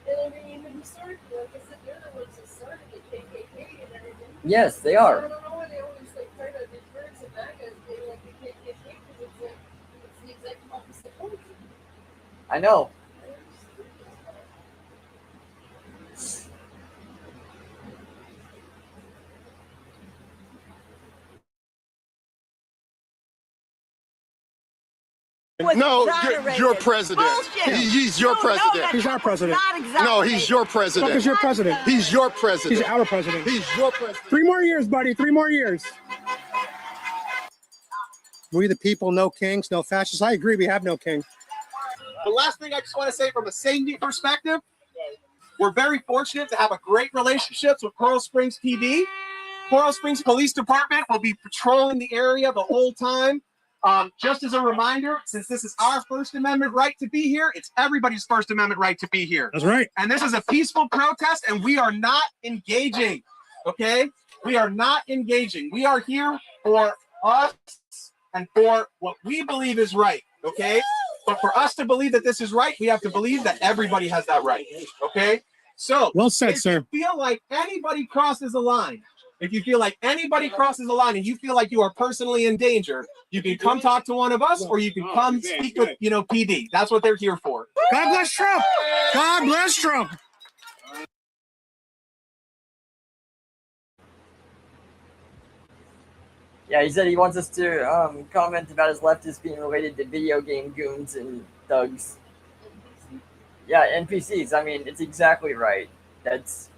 And I mean, even historically, like I said, they're the ones that started the KKK and everything. Yes, they So are. I don't know why they always try to refer to MAGA as being like the KKK, because it's the exact opposite point. I know. No, your president. He's your president. He's our president. No, he's your president. Fuck is your president? He's your president. He's our president. He's your president. 3 more years, buddy. 3 more years. We the people, no kings, no fascists. I agree. We have no king. The last thing I just want to say from a safety perspective, we're very fortunate to have a great relationships with Coral Springs PD. Coral Springs Police Department will be patrolling the area the whole time. Just as a reminder, since this is our First Amendment right to be here, it's everybody's First Amendment right to be here. That's right. And this is a peaceful protest, and we are not engaging, okay? We are not engaging. We are here for us and for what we believe is right, okay? But for us to believe that this is right, we have to believe that everybody has that right, okay? So, well said, if sir. you feel like anybody crosses a line, and you feel like you are personally in danger, you can come talk to one of us, or you can come speak with, PD. That's what they're here for. God bless Trump. God bless Trump. Yeah, he said he wants us to comment about his leftists being related to video game goons and thugs. Yeah, NPCs. I mean, it's exactly right. That's.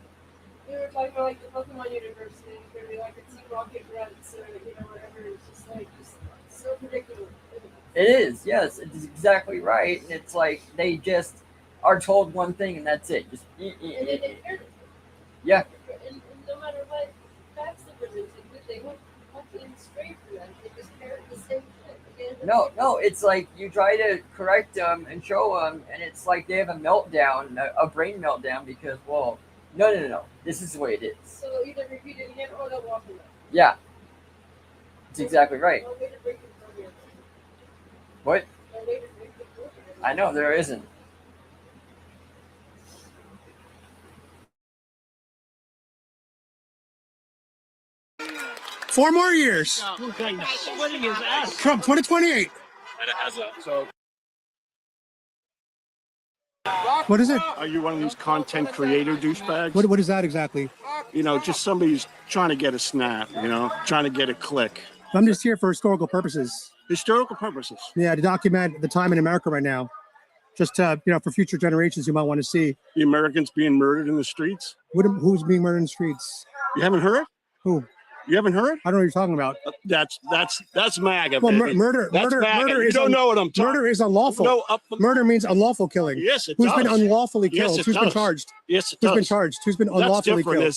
We were talking about like the Pokemon University, where we like to see rocket runs or whatever. It's just like so ridiculous. It is, yes, it is exactly right. And it's like they just are told one thing and that's it. Just yeah. And no matter what facts they presented, they went fucking straight for that. They just parrot the same shit. No, it's like you try to correct them and show them, and it's like they have a meltdown, a brain meltdown, because, well, no. This is the way it is. So either repeat it again or they'll walk away. Yeah. That's exactly right. No way to break the program. What? No way to break the program. I know, there isn't. Four more years. Trump 2028. So, what is it? Are you one of these content creator douchebags? What is that exactly? Just somebody's trying to get a snap, trying to get a click. I'm just here for historical purposes. Historical purposes? Yeah, to document the time in America right now. Just to, for future generations who might want to see. The Americans being murdered in the streets? Who's being murdered in the streets? You haven't heard? Who? You haven't heard? I don't know what you're talking about. That's MAGA. Well, baby. murder You don't know what I'm talking about. Murder is unlawful. No, murder means unlawful killing. Yes, it Who's does. been unlawfully killed? Yes, Who's been charged? Yes, it Who's does. been charged? Who's been unlawfully killed?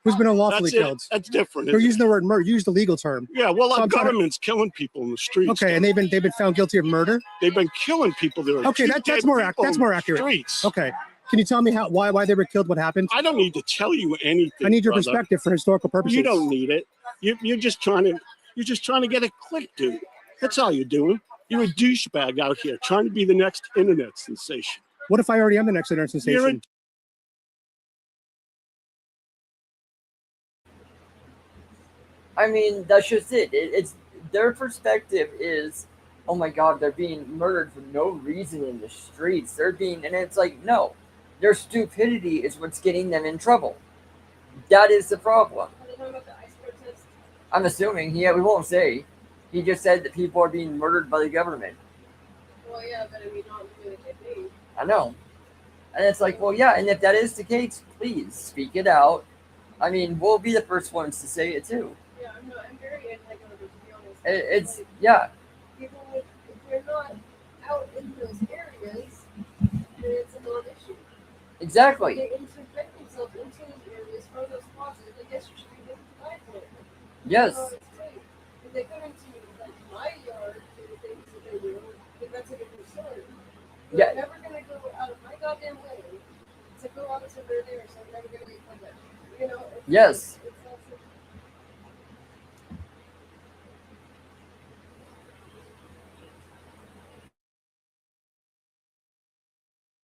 who's been unlawfully That's it. killed. That's different. They're isn't using the word murder. Use the legal term. it? Yeah, well, So our I'm trying to- government's killing people in the streets. Okay, and they've been found guilty of murder. They've been killing people. There are Okay, two that's dead more people that's in more the accurate. Streets. Okay, can you tell me why they were killed? What happened? I don't need to tell you anything. I need your brother. perspective for historical purposes. You don't need it. You're just trying to get a click, dude. That's all you're doing. You're a douchebag out here trying to be the next internet sensation. What if I already am the next internet sensation? I mean, that's just it. It's their perspective is, oh my God, they're being murdered for no reason in the streets. And it's like, no, their stupidity is what's getting them in trouble. That is the problem. Are they talking about the ICE protest? I'm assuming we won't say. He just said that people are being murdered by the government. Well, yeah, but I mean, not doing it they do. I know. And it's like, well, yeah, and if that is the case, please speak it out. I mean, we'll be the first ones to say it too. Yeah, I'm very anti-gun, to be honest. It's, Like, yeah, people, if they're not out in those areas, then it's a non-issue. exactly. They interject themselves into those areas from those spots, and I guess you should be able to fight for it. Yes. If they come into like my yard to the things that they do, then that's a different story. But Yeah. I'm never gonna go out of my goddamn way to go out to where they're, so I'm never gonna be public. You know? Yes. It's not so-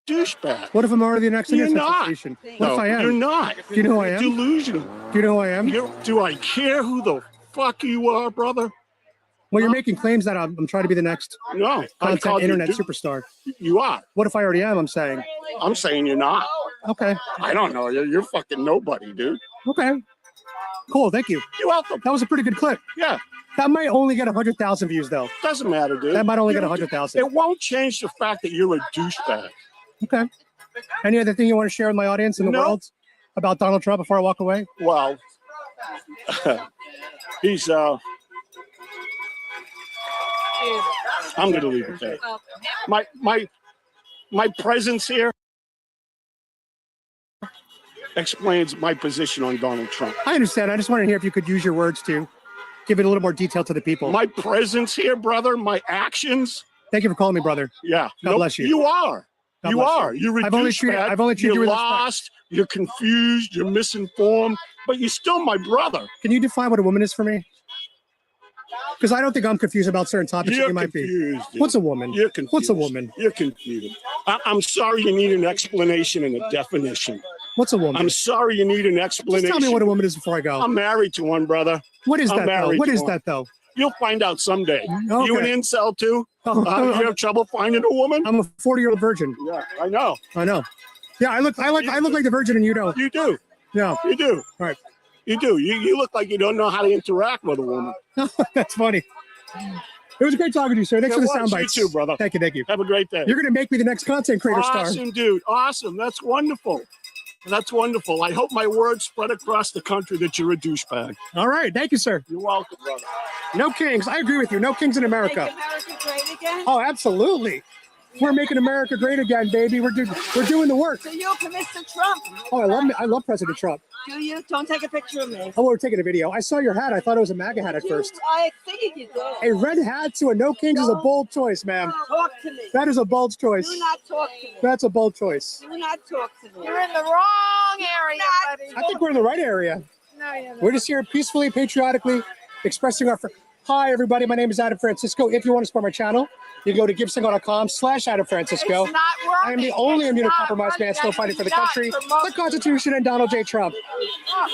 Douchebag. What if I'm already the next You're internet not. sensation? What No, if I am? you're not. Do you know who I am? Delusional. Do you know who I am? Do I care who the fuck you are, brother? Well, you're making claims that I'm trying to be the next No, I content called you internet dude. superstar. You are. What if I already am? I'm saying. I'm saying you're not. Okay. I don't know. You're fucking nobody, dude. Okay. Cool. Thank you. You're welcome. That was a pretty good clip. Yeah. That might only get 100,000 views, though. Doesn't matter, dude. That might only get 100,000. It won't change the fact that you're a douchebag. Okay. Any other thing you want to share with my audience in the No. world about Donald Trump before I walk away? Well, he's I'm gonna leave it there. My presence here explains my position on Donald Trump. I understand. I just want to hear if you could use your words to give it a little more detail to the people. My presence here, brother, my actions. Thank you for calling me brother. Yeah. God bless you. You are. God You bless are. you. You're a I've only treated douchebag. you You're with respect. lost. You're confused. You're misinformed. But you're still my brother. Can you define what a woman is for me? Because I don't think I'm confused about certain topics that You're you might be. confused, dude. What's a woman? You're confused. What's a woman? You're confused. I'm sorry you need an explanation and a definition. What's a woman? I'm sorry you need an Just explanation. tell me what a woman is before I go. I'm married to one, brother. What is I'm that, though? married What to is one. that, though? You'll find out someday. Okay. You an incel too? Oh, You have trouble finding a woman? I'm a 40-year-old virgin. Yeah, I know. I know. Yeah, I look like the virgin, and you don't. You do. Yeah. You do. All right. You do. You look like you don't know how to interact with a woman. That's funny. It was great talking to you, sir. Thanks It for the was. sound You bites. too, brother. Thank you. Thank you. Have a great day. You're going to make me the next content creator star. Awesome, dude. Awesome. That's wonderful. That's wonderful. I hope my words spread across the country that you're a douchebag. All right. Thank you, sir. You're welcome, brother. No kings. I agree with you. No kings in America. Make America great again? Oh, absolutely. We're making America great again, baby. We're doing the work. So you're for Mr. Trump? Oh, I love President Trump. Do you? Don't take a picture of me. Oh, we're taking a video. I saw your hat. I thought it was a MAGA hat at first. I figured you did. A red hat to a no kings is a bold choice, ma'am. Talk to me. That is a bold choice. Do not talk to me. That's a bold choice. Do not talk to me. You're in the wrong area, buddy. I think we're in the right area. No, you're not. We're just here peacefully, patriotically, expressing our. Hi, everybody. My name is Adam Francisco. If you want to support my channel, you can go to givesignal.com/Adam Francisco. It's not working. I am the only It's not immunocompromised man working. still fighting for the It's not country, promoting. the Constitution, and Donald J. Trump. How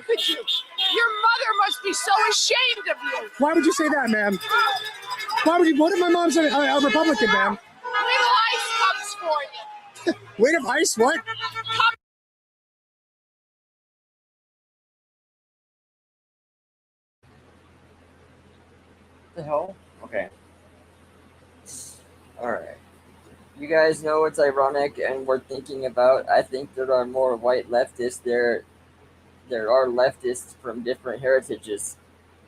could you? Your mother must be so ashamed of you. Why would you say that, ma'am? Why would you? What if my mom's a Republican, ma'am? Little ice comes for you. Wait, if ice? What? The hell? Okay. Alright. You guys know what's ironic and we're thinking about? I think there are more white leftists there. There are leftists from different heritages.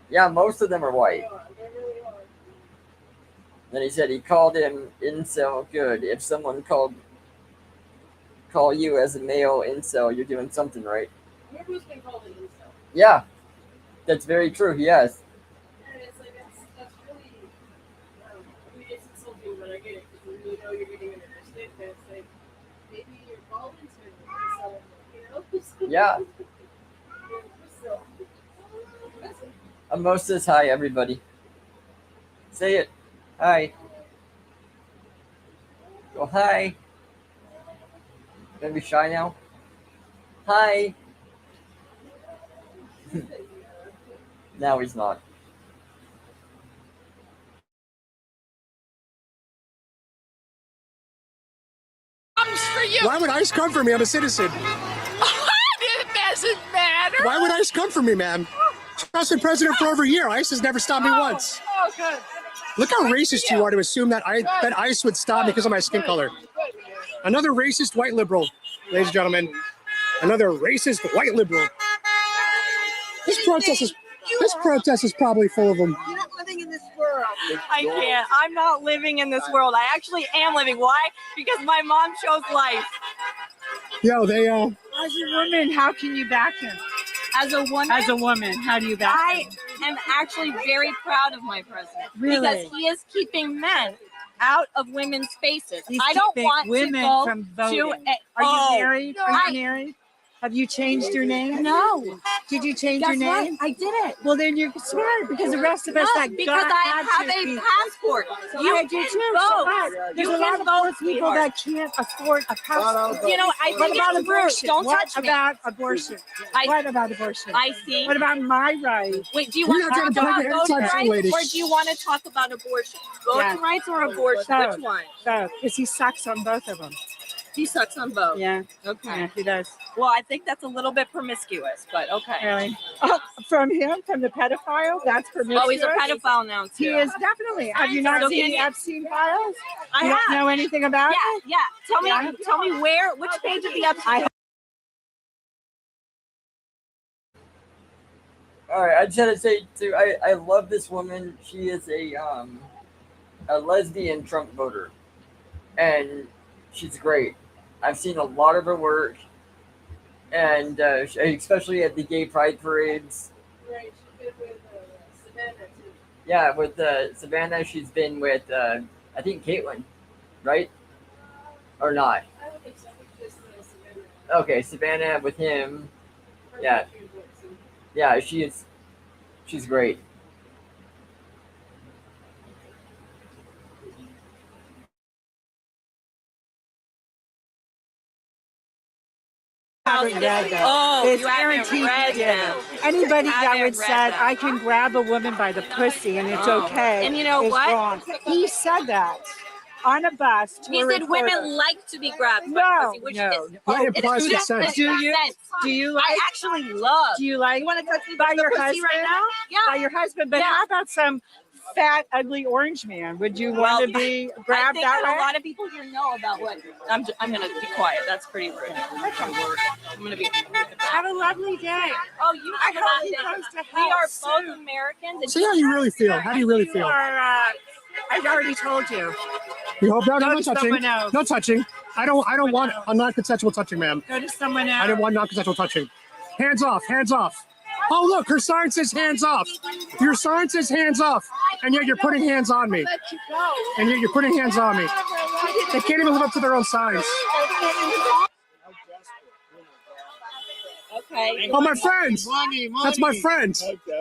Yeah, most of them are white. Then he said he called him incel good. If someone call you as a male incel, you're doing something right. Who's been called an incel? Yeah, that's very true. Yes. And it's like that's really. I mean, it's insulting, but I get it because when you know you're getting under their stick, that's like maybe you're called into an incel, you know? Yeah. So, Amos says hi, everybody. Say it. Hi. Go hi. Gonna be shy now? Hi. Now he's not. For you. Why would ICE come for me? I'm a citizen. It doesn't matter. Why would ICE come for me, ma'am? I've been president for over a year. ICE has never stopped me once. Oh, good. Look how racist you are to assume that ICE would stop me because of my skin color. Another racist white liberal, ladies and gentlemen. Another racist white liberal. This protest is probably full of them. You're not living in this world. I can't. I'm not living in this world. I actually am living. Why? Because my mom chose life. Yo, they As a woman, how can you back him? As a woman? As a woman, how do you back him? I am actually very proud of my president. Really? Because he is keeping men out of women's spaces. He's I don't keeping want women to go from to voting. Are you married? Are you married? Have you changed your name? No. Did you change Guess your name? what? I didn't. Well, then you're smart because the rest of us No, that because got I have had to a be- passport. So You I do can too. vote. So what? There's You a lot can of vote, poor people sweetheart. that can't afford a passport. You know, I What think about it's rude. abortion? Don't What touch me. about abortion? What about abortion? I see. What about my right? Wait, do you We're want not to gonna talk bring about it voting anytime soon, rights, ladies. or do you want to talk about abortion? Voting Yeah. rights or abortion? Both. Which one? Both. Because he sucks on both of them. He sucks on both. Yeah. Okay. Yeah, he does. Well, I think that's a little bit promiscuous, but okay. Really? Oh, from him, from the pedophile? That's promiscuous? Oh, he's a pedophile now too. He is definitely. Have you not So seen can the you- Epstein files? I You don't have. know anything about it? Yeah. Tell me where, which page of the Epstein? All right, I just had to say too. I love this woman. She is a lesbian Trump voter, and she's great. I've seen a lot of her work, and especially at the gay pride parades. right, she's been with Savannah too. Yeah, with Savannah, she's been with I think Caitlyn, right? Or not? I don't think so. I think just Savannah. Okay, Savannah with him. Her Yeah. nephew was in- Yeah, she's great. Haven't read that. Oh, It's you haven't guaranteed read you didn't. that. Anybody that Haven't would read said that. I can grab a woman by the pussy and it's Oh. okay. And you know is what? Wrong. He said that on a bus. To He a said reporter. women like to be grabbed by No, pussy, which no. is That it implies is consent. Do you? consent. Do you like? I actually love. Do you like? You want to touch me by the your pussy husband right now? Yeah. By your husband, but Yeah. how about some fat, ugly orange man? Would you Well, want to be I grabbed think that that way? a lot of people here know about what. I'm gonna be quiet. That's pretty rude. I'm gonna be. Have a lovely day. Oh, you I have a hope lovely he day. comes to We are help both soon. Americans. and See how you really feel. How do you really You feel? are, I've already told you. You hope not? Go No to touching. someone else. No touching. I don't want a non-consensual touching, ma'am. Go to someone else. I didn't want non-consensual touching. Hands off. Hands off. Oh, look, her sign says hands off. Your sign says hands off, and yet you're putting hands on me. Let you go. And yet you're putting hands on me. They can't even live up to their own signs. Okay. Oh, my friends. Money. That's my friend.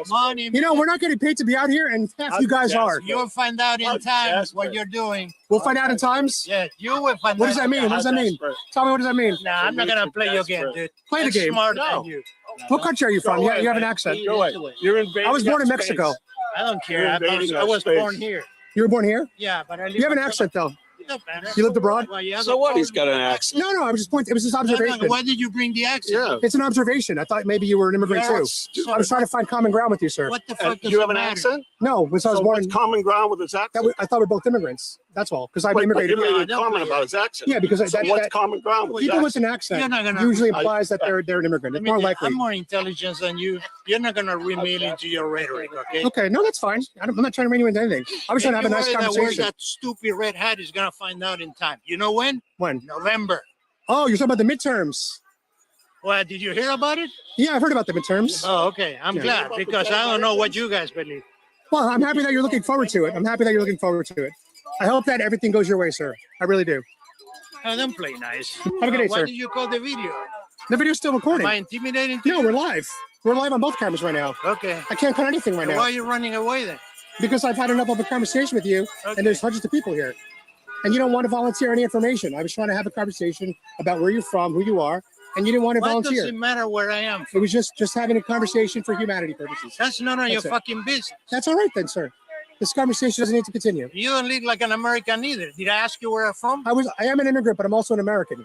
Money. You know, we're not getting paid to be out here, and half you guys are. You'll find out in time what you're doing. We'll find out in times? Yeah, you will find out. What does that mean? What does that mean? Tell me, what does that mean? Nah, I'm not gonna play your game, dude. Play the I'm game. Smarter than you. What country are you from? You have an accent. Go ahead. You're invading. I was born in that Mexico. space. I don't care. You're I invading was that born space. here. You were born here? Yeah, but I live You have an in- accent, though. It don't matter. You lived abroad? Well, yeah, So what? He's got an accent. No, I was just pointing. It was just observation. Why did you bring the accent? Yeah. It's an observation. I thought maybe you were an immigrant Yeah, too. I was trying to find common ground with you, sir. What the fuck does You it have an matter? accent? No, because I was So born what's in. common ground with his accent? I thought we're both immigrants. That's all. Because I Wait, but immigrated. you made a don't comment play about his accent. Yeah, because So that, what's that common ground with people that? with an accent You're not gonna- usually implies that they're an immigrant. I It's mean, more likely. I'm more intelligent than you. You're not gonna read me into your rhetoric, okay? Okay, no, that's fine. I'm not trying to rein you into anything. I was trying to have a nice Anybody that wears conversation. that stupid red hat is gonna find out in time. You know when? When? November. Oh, you're talking about the midterms. Well, did you hear about it? Yeah, I've heard about the midterms. Oh, okay. I'm glad because I don't know what you guys believe. Well, I'm happy that you're looking forward to it. I'm happy that you're looking forward to it. I hope that everything goes your way, sir. I really do. Oh, don't play nice. Have a good day, Why sir. did you call the video? The video's still recording. Am I intimidating to No, you? we're live. We're live on both cameras right now. Okay. I can't cut anything right So now. why are you running away then? Because I've had enough of a conversation with you, and there's hundreds of people here. And you don't want to volunteer any information. I was trying to have a conversation about where you're from, who you are, and you didn't want to Why volunteer. does it matter where I am? It was just having a conversation for humanity purposes. That's none of your That's it. fucking business. That's all right then, sir. This conversation doesn't need to continue. You don't look like an American either. Did I ask you where I'm from? I am an immigrant, but I'm also an American.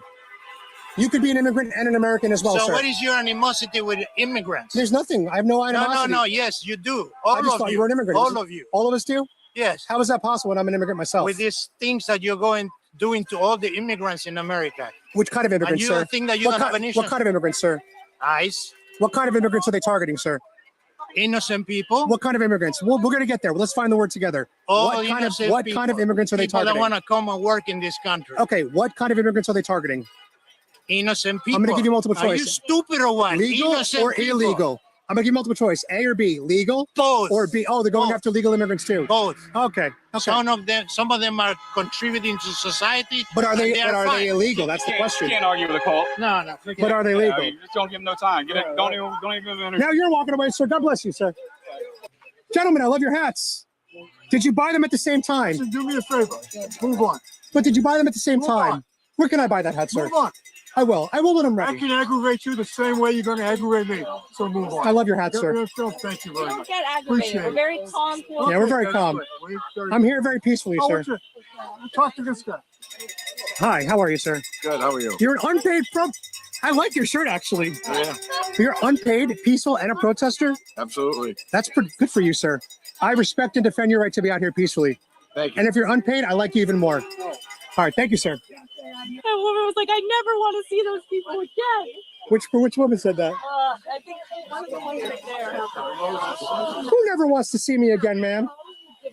You could be an immigrant and an American as well, So sir. what is your animosity with immigrants? There's nothing. I have no animosity. No. Yes, you do. I All just of thought you. you were an immigrant. All of you. All of us do? Yes. How is that possible when I'm an immigrant myself? With these things that you're doing to all the immigrants in America. Which kind of And immigrants, you sir? don't think that you what don't have an issue? What kind of immigrants, sir? ICE. What kind of immigrants are they targeting, sir? Innocent people. What kind of immigrants? We're going to get there. Let's find the word together. All What kind innocent of immigrants are they people targeting? that want to come and work in this country. Okay, what kind of immigrants are they targeting? Innocent people. I'm going to give you multiple choice. Are you stupid or what? Legal Innocent or people. illegal? I'm going to give you multiple choice. A or B? Legal? Both. Or B? Oh, they're going after legal immigrants too. Both. Okay. Some of them are contributing to society. But are they? and But are fine. they illegal? That's the question. You can't argue with a cult. No. But are they legal? You just don't give them no time. Don't even. Now you're walking away, sir. God bless you, sir. Gentlemen, I love your hats. Did you buy them at the same time? Do me a favor. Move on. But did you buy them at the same Move time? on. Where can I buy that hat, sir? Move on. I will. I will when I'm I ready. can aggravate you the same way you're going to aggravate me. So move on. I love your hat, sir. Thank you very much. Get aggravated. Appreciate We're it. very calm. Yeah, we're very calm. I'm here very peacefully, Oh, sir. what's it? Talk to this guy. Hi, how are you, sir? Good. How are you? You're an unpaid I like your shirt, actually. Yeah, You're unpaid, peaceful, and a protester? absolutely. That's pretty good for you, sir. I respect and defend your right to be out here peacefully. Thank you. And if you're unpaid, I like you even more. All right, thank you, sir. That woman was like, I never want to see those people again. Which woman said that? I think one of the ones right there. Who never wants to see me again, ma'am?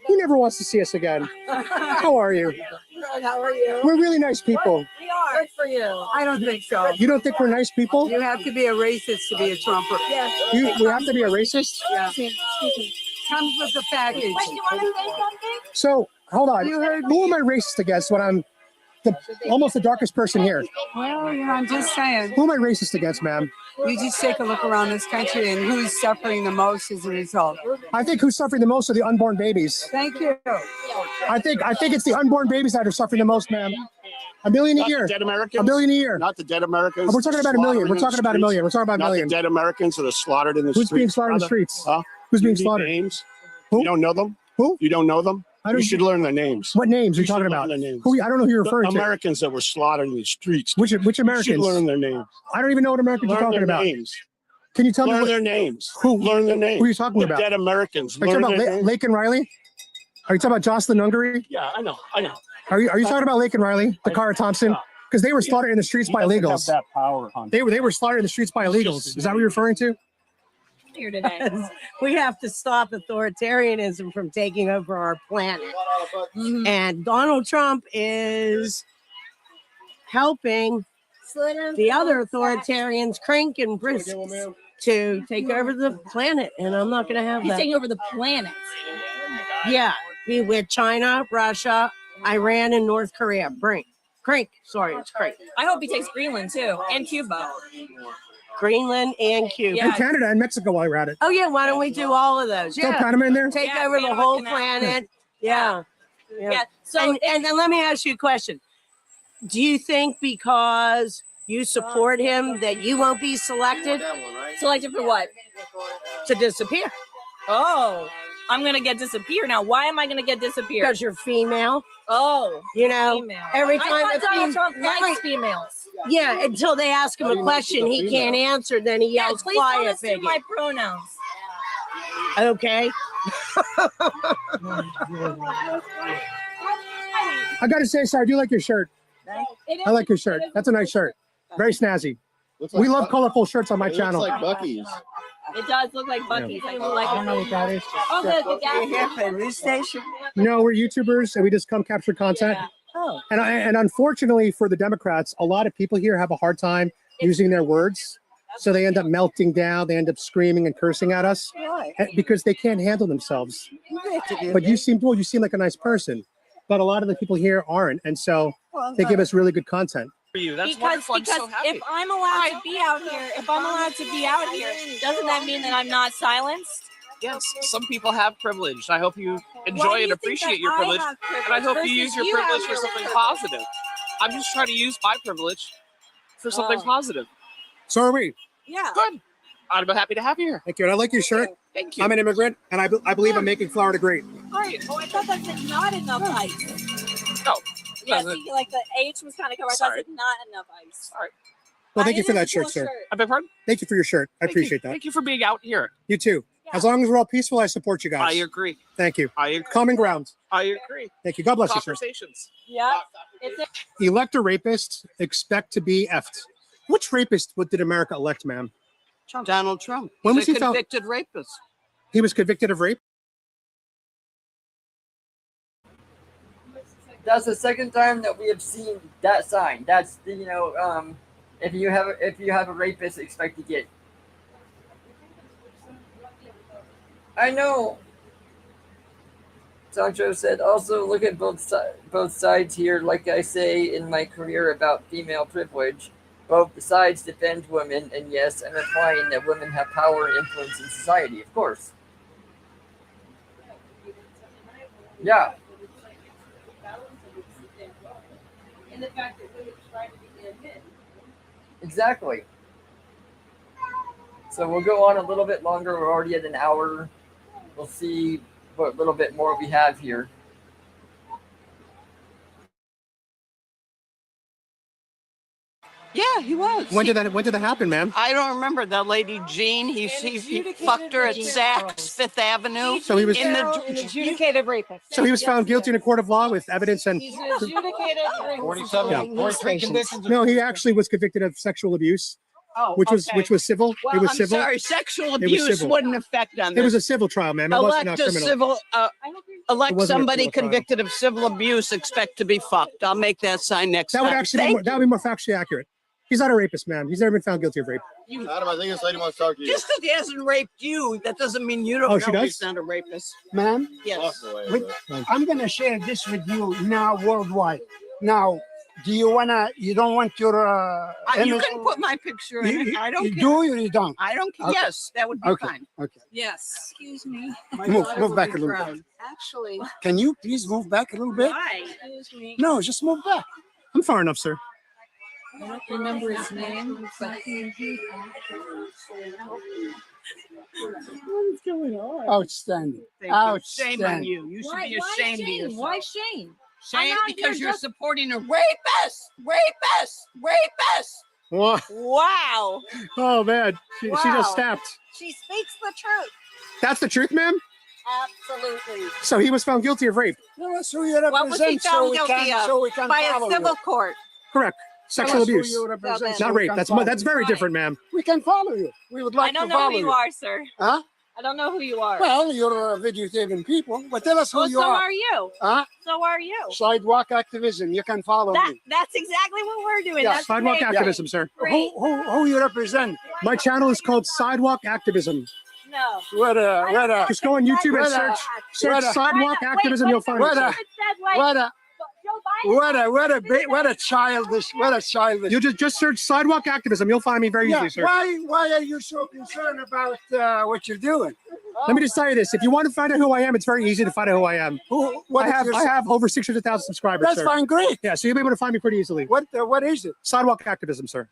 Who never wants to see us again? How are you? Good, how are you? We're really nice people. We are. Good for you. I don't think so. You don't think we're nice people? You have to be a racist to be a Trumper. Yes. You have to be a racist? Yeah. Comes with the package. Wait, you want to say something? So, hold on. Who am I racist against when I'm almost the darkest person here? Well, I'm just saying. Who am I racist against, ma'am? You just take a look around this country and who's suffering the most as a result. I think who's suffering the most are the unborn babies. Thank you. I think it's the unborn babies that are suffering the most, ma'am. $1 million a year. Dead Americans? $1 million a year. Not the dead Americans. We're talking about $1 million. We're talking about $1 million. We're talking about $1 million. Not the dead Americans that are slaughtered in the Who's streets. being slaughtered in the streets? Huh? Who's being You need slaughtered? Names? Who? You don't know them? Who? You don't know them? You should learn their names. What names are you should talking learn about? their names. Who? I don't know who you're referring to. Americans that were slaughtered in the streets. Which Americans? You should learn their names. I don't even know what Americans Learn you're talking their about. names. Can you tell me Learn what, their names. Who? Learn their names. Who are you talking The about? dead Americans. Are you Learn talking their about names. Lake and Riley? Are you talking about Jocelyn Ungary? Yeah, I know. Are you talking about Lake and Riley, Dakara Thompson? Because they were slaughtered in the streets by illegals. That power, They were slaughtered in the streets by illegals. Is that what you're referring to? Here today. We have to stop authoritarianism from taking over our planet. And Donald Trump is helping the other authoritarians, Crank and Brisk, to take over the planet. And I'm not going to have He's that. taking over the planet. Yeah, be with China, Russia, Iran, and North Korea. Crank. Sorry, it's Crank. I hope he takes Greenland too, and Cuba. Greenland and Cuba. And Canada and Mexico while you're at it. Oh yeah, why don't we do all of those? Throw Panama in there? Take Yeah, over the Panama whole Canal. planet. Yeah. Yeah. So and then let me ask you a question. Do you think because you support him that you won't be selected selected for what? to disappear? Oh, I'm gonna get disappear now. Why am I gonna get disappear? Because you're female. Oh, You know, female. every I time thought a Donald fem- Trump every- likes females. yeah, until they ask him a question he can't answer, then he Yeah, yells, please don't quiet, assume bigot. my pronouns. Okay. I got to say, sir, I do like your shirt. I like your shirt. That's a nice shirt. Very snazzy. We love colorful shirts on my channel. Bucky's. It does look like Bucky's. I look like I don't know what that is. Oh, the gas station. News station. No, we're YouTubers and we just come capture content. Oh. And unfortunately for the Democrats, a lot of people here have a hard time using their words. So they end up melting down. They end up screaming and cursing at us Why? because they can't handle themselves. But But you seem like a nice person. But a lot of the people here aren't, and so they give us really good content. For you, that's because wonderful. I'm because so happy. if I'm allowed to be out here, doesn't that mean that I'm not silenced? Yes, some people have privilege. I hope you enjoy Why do and you think appreciate that your I privilege, have and I hope you versus use your you have privilege for something privilege? positive. I'm just trying to use my privilege for something Oh. positive. So are we. Yeah. Good. I'm happy to have you here. Thank you. And I like your shirt. Thank you. I'm an immigrant, and I believe I'm making Florida great. Great. Oh, I thought that said not enough ice. No. Yeah, see, like the H was kind of covered. I thought it said not enough ice. Sorry. Well, thank It you for is a that shirt, cool sir. I beg pardon? Thank you for your shirt. I appreciate that. Thank you for being out here. You too. As long as we're all peaceful, I support you guys. I agree. Thank you. I agree. Common ground. I agree. Thank you. God bless you, sir. Conversations. Yeah. It's a Elect a rapist, expect to be effed. Which rapist did America elect, ma'am? Donald Trump. When He's was a he found? convicted rapist? He was convicted of rape. That's the second time that we have seen that sign. That's the if you have a rapist, expect to get. I know. Sancho said, also look at both sides here. Like I say in my career about female privilege, both sides defend women, and yes, I'm implying that women have power and influence in society, of course. Yeah. And the fact that women try to be men. Exactly. So we'll go on a little bit longer. We're already at an hour. We'll see what little bit more we have here. Yeah, he was. When did that happen, ma'am? I don't remember that lady Jean. He fucked her at Saks Fifth Avenue. So he was in An the adjudicated rapist. So he was found guilty in a court of law with evidence and. He's an adjudicated rapist. 43 convictions. No, he actually was convicted of sexual abuse, Oh, which was okay. civil. Well, it was I'm civil. sorry, sexual It was abuse civil. wouldn't affect on this. It was a civil trial, ma'am. It wasn't Elect a a criminal. civil, It elect wasn't a somebody criminal trial. convicted of civil abuse, expect to be fucked. I'll make that sign next That would time. actually be more, that would be more factually accurate. He's not a rapist, ma'am. He's never been found guilty of rape. Adam, I think this lady wants to talk to you. Just because he hasn't raped you, that doesn't mean you don't Oh, know she does? he's not a rapist. Ma'am, Yes. I'm going to share this with you now worldwide. Now, you don't want your You image- can put my picture in it. I don't you care. do or you don't? I don't care. Okay. Yes, that would be Okay. fine. Okay. Yes. Excuse me. Move back a little bit. Actually, Can you please move back a little bit? why? Excuse me. No, just move back. I'm far enough, sir. I don't remember his name, but What's going on? Outstanding. shame on Outstanding. you. You should be ashamed of yourself. Why shame? Shame I'm out because here you're just- supporting a rapist. Rapist. Rapist. What? Wow. Oh man, she Wow. just snapped. She speaks the truth. That's the truth, ma'am. Absolutely. So he was found guilty of rape. No, that's who you What was he represent, so found we guilty can, of? so we can By a follow civil you. court. Correct. Tell Sexual us who abuse. you represent, so Not we rape. can That's follow very you. different, ma'am. We can follow you. We would like I don't to know follow who you are, sir. Huh? I don't know who you are. Well, you're videotaping people, but tell us who Well, you so are. are you. Huh? So are you. Sidewalk activism. You can follow me. That's exactly what we're doing. Yeah, That's Sidewalk great. activism, sir. Great. Who you represent? My channel is called Sidewalk Activism. No. Just go on YouTube and search Sidewalk Activism. You'll find it. sir. What a childish. You just search Sidewalk Activism. You'll find me very Yeah, easily, sir. why are you so concerned about what you're doing? Let me just tell you this: if you want to find out who I am, it's very easy to find out who I am. I have over 600,000 subscribers. That's sir. fine, great. Yeah, so you'll be able to find me pretty easily. What is it? Sidewalk Activism, sir.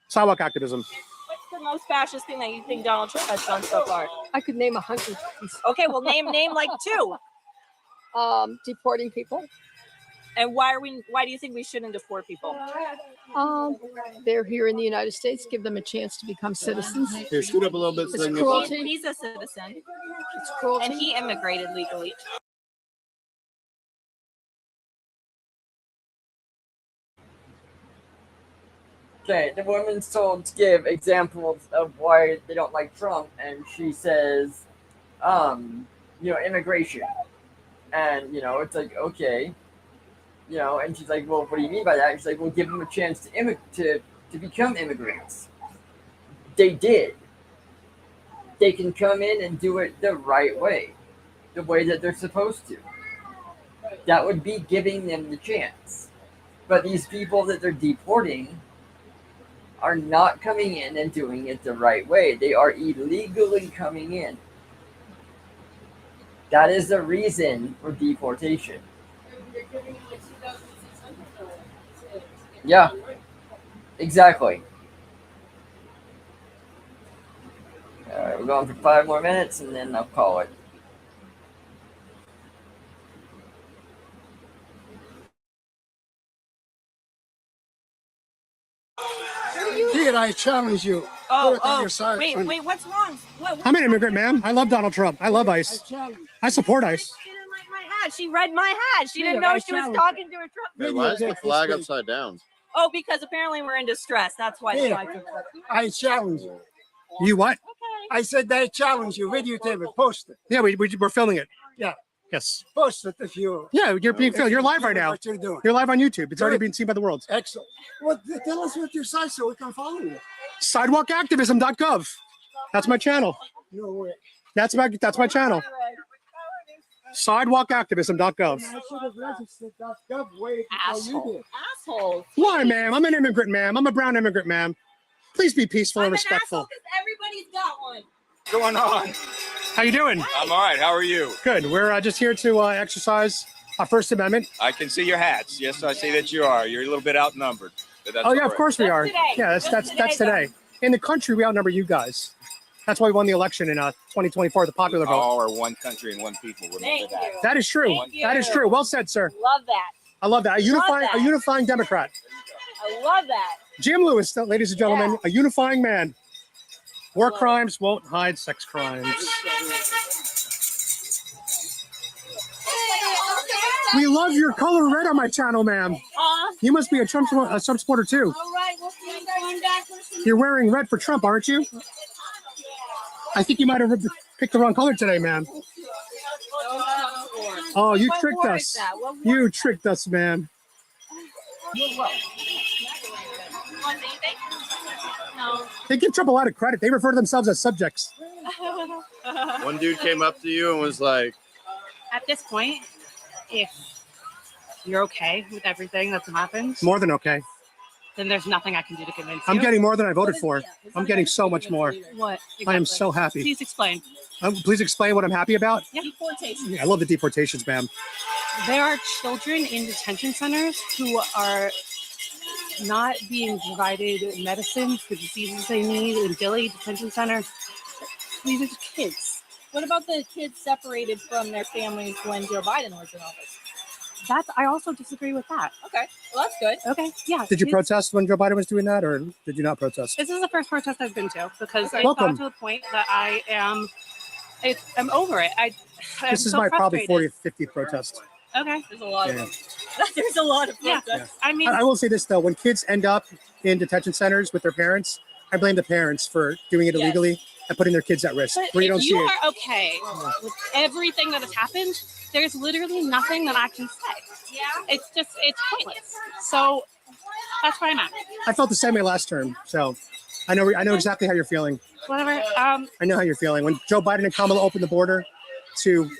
Sidewalk Activism. What's the most fascist thing that you think Donald Trump has done so far? I could name 100 things. Okay, well, name like two. Deporting people. And why do you think we shouldn't deport people? They're here in the United States. Give them a chance to become citizens. Here, scoot up a little bit. It's cruelty. He's a citizen. It's cruelty. And he immigrated legally. Okay, the woman's told to give examples of why they don't like Trump, and she says, immigration. And, it's like, okay. And she's like, well, what do you mean by that? And she's like, well, give them a chance to become immigrants. they did, they can come in and do it the right way, the way that they're supposed to. That would be giving them the chance. But these people that they're deporting are not coming in and doing it the right way. They are illegally coming in. That is the reason for deportation. Yeah, exactly. All right, we're going for 5 more minutes and then I'll call it. Here, I challenge you. Oh, Put it on your side. wait, what's wrong? What? I'm an immigrant, ma'am. I love Donald Trump. I love ICE. I support ICE. She didn't like my hat. She read my hat. She didn't Yeah, know I she was challenge talking to a Trump. Hey, why is the flag upside down? Oh, because apparently we're in distress. That's why. Here, I challenge you. You what? I said I challenge you. Videotape it. Post it. Yeah, we're filming it. Yeah. Yes. Post it if you. Yeah, you're being filmed. You're live right now. What you're doing. You're live on YouTube. It's already Good. being seen by the world. Excellent. Well, tell us what your site so we can follow you. Sidewalkactivism.gov. That's my channel. No way. That's my channel. Sidewalkactivism.gov. I should have registered .gov way before you did. Asshole. Why, ma'am? I'm an immigrant, ma'am. I'm a brown immigrant, ma'am. Please be peaceful and respectful. Everybody's got one. What's going on? How you doing? I'm all right. How are you? Good. We're just here to exercise our First Amendment. I can see your hats. Yes, I see that you are. You're a little bit outnumbered. But that's Oh yeah, all of right. course we are. today. Yeah, that's today. In the country, we outnumber you guys. That's why we won the election in 2024, the popular vote. All are one country and one people. Remember Thank that. you. That is true. Thank you. That is true. Well said, sir. Love that. I love that. A unifying Democrat. I love that. Jim Lewis, ladies and gentlemen, a unifying man. War crimes won't hide sex crimes. We love your color red on my channel, ma'am. You must be a Trump supporter too. All right, we'll see you guys back. You're wearing red for Trump, aren't you? I think you might have picked the wrong color today, ma'am. Oh, you tricked us. You tricked us, ma'am. They give Trump a lot of credit. They refer to themselves as subjects. One dude came up to you and was like, At this point, if you're okay with everything that's happened, More than okay. then there's nothing I can do to convince you. I'm getting more than I voted for. I'm getting so much more. What? I am exactly? so happy. Please explain. Please explain what I'm happy about. Yeah. Deportation. I love the deportations, ma'am. There are children in detention centers who are not being provided medicine for diseases they need in Dilley Detention Center. These are just kids. What about the kids separated from their families when Joe Biden was in office? I also disagree with that. Okay, well that's good. Okay, yeah. Did you It's- protest when Joe Biden was doing that, or did you not protest? This is the first protest I've been to because Okay. it's Welcome. gotten to the point that I'm over it. I'm This is so my probably frustrated. 40th, 50th protest. Okay. There's a lot Yeah. of there's a lot of Yeah. protests. I mean, I will say this though: when kids end up in detention centers with their parents, I blame the parents for doing it illegally and putting their kids at risk. but Where you if don't see you it. are okay with everything that has happened, there's literally nothing that I can say. Yeah. It's pointless. So that's where I'm at. I felt the same way last term, so I know exactly how you're feeling. Whatever. I know how you're feeling. When Joe Biden and Kamala opened the border to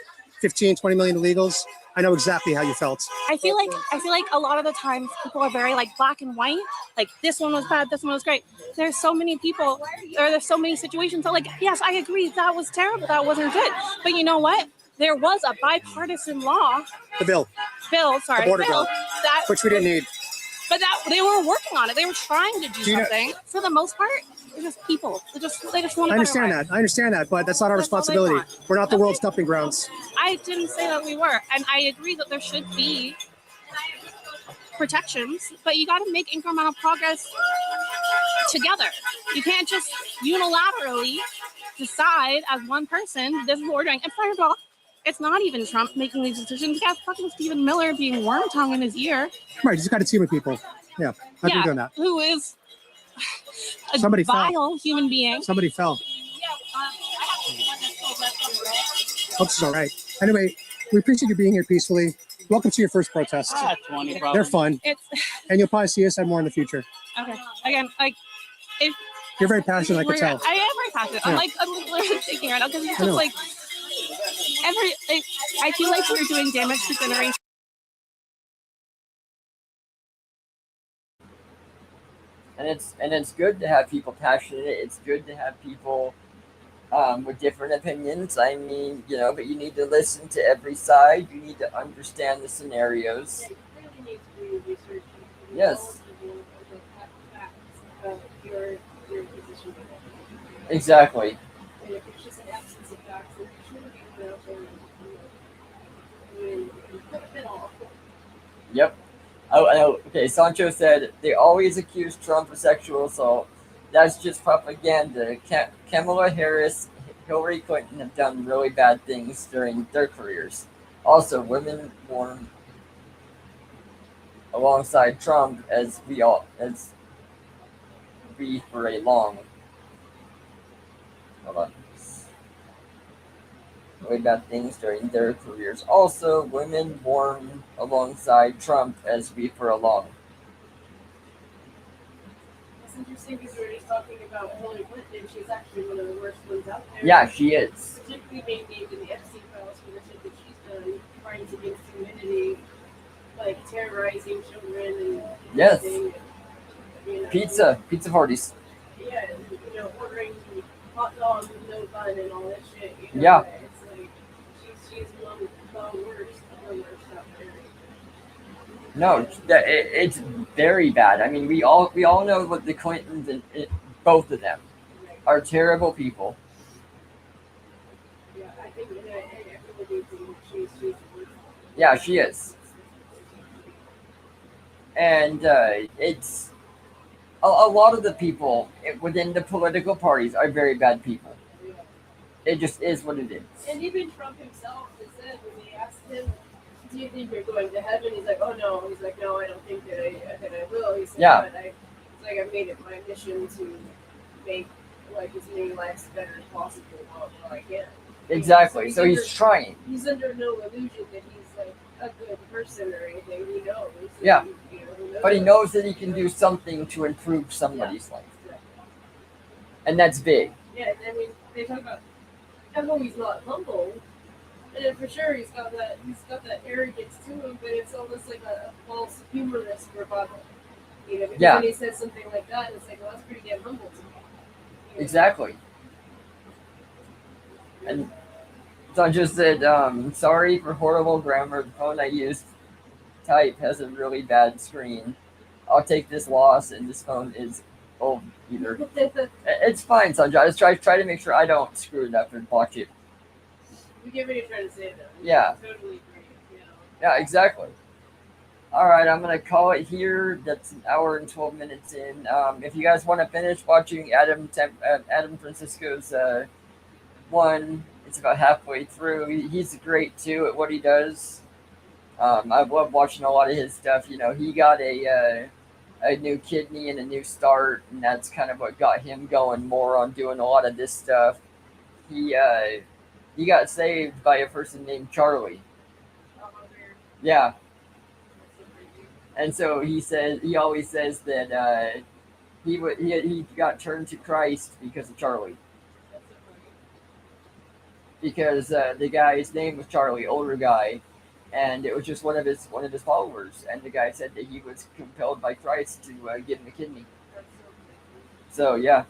15, 20 million illegals, I know exactly how you felt. I feel like a lot of the times people are very like black and white. Like this one was bad, this one was great. There's so many people, or there's so many situations that like, yes, I agree, that was terrible, that wasn't good. But you know what? There was a bipartisan law. The bill, Sorry, the border bill, that which we didn't need. But that they were working on it. They were trying to do Do you know- something. For the most part, they're just people. They just want. I understand that, but that's not our That's all they responsibility. want. We're not the world's dumping grounds. I didn't say that we were, and I agree that there should be protections, but you got to make incremental progress together. You can't just unilaterally decide as one person this is what we're doing. And first of all, it's not even Trump making these decisions. You got fucking Stephen Miller being worm tongue in his ear. Right, you just got to team with people. Yeah, I've been doing that. Who is a Somebody fell. vile human being. Somebody fell. Oops, it's all right. Anyway, we appreciate you being here peacefully. Welcome to your first protest. 20 They're fun, It's and you'll probably see us at more in the future. okay. Again, like if You're very passionate, I could tell. I am very passionate. Yeah. I'm literally thinking right now because it's I know. just like I feel like we're doing damage to generations. And it's good to have people passionate. It's good to have people with different opinions. I mean, but you need to listen to every side. You need to understand the scenarios. Yeah, you really need to do your research. Yes. About your position. Exactly. And if it's just an absence of facts, then you shouldn't be put out there and put it all. Yep. Oh, okay. Sancho said they always accuse Trump of sexual assault. That's just propaganda. Kamala Harris, Hillary Clinton have done really bad things during their careers. Also, women born alongside Trump as we for a long. Hold on. Really bad things during their careers. Also, women born alongside Trump as we for a long. It's interesting because we were just talking about Hillary Clinton. She's actually one of the worst ones out there. Yeah, she is. Particularly being named in the Epstein files for the shit that she's done, crimes against humanity, like terrorizing children and Yes. everything. Pizza parties. Yeah, ordering hot dogs with no bun and all that shit. Yeah. It's like she's one of the worst out there. No, it's very bad. I mean, we all know what the Clintons and both of them are terrible people. Yeah, I think everybody thinks she's the worst. Yeah, she is. And it's a lot of the people within the political parties are very bad people. It just is what it is. And even Trump himself has said when they asked him, "Do you think you're going to heaven?" He's like, "Oh no." He's like, "No, I don't think that I will." He said, Yeah. "But I've made it my mission to make like as many lives better as possible while I can." Exactly. So he's trying. He's under no illusion that he's like a good person or anything. He knows. Yeah. Who knows? But he knows that he can do something to improve somebody's life. And that's big. Yeah, I mean, they talk about how he's not humble, and for sure he's got that arrogance to him, but it's almost like a false humorous bravado. Because Yeah. when he says something like that, it's like, well, that's pretty damn humble to me. Exactly. And Sancho said, sorry for horrible grammar. The phone I used to type has a really bad screen. I'll take this loss, and this phone is old either. It's fine, Sancho. I just try to make sure I don't screw it up and botch it. We get what you're trying to say, though. Yeah. I totally agree. Yeah, exactly. All right, I'm going to call it here. That's an hour and 12 minutes in. If you guys want to finish watching Adam Francisco's one, it's about halfway through. He's great, too, at what he does. I love watching a lot of his stuff. He got a new kidney and a new start, and that's kind of what got him going more on doing a lot of this stuff. He got saved by a person named Charlie. Yeah. And so he always says that he got turned to Christ because of Charlie. Because the guy's name was Charlie, older guy, and it was just one of his followers. And the guy said that he was compelled by Christ to give him a kidney. So yeah,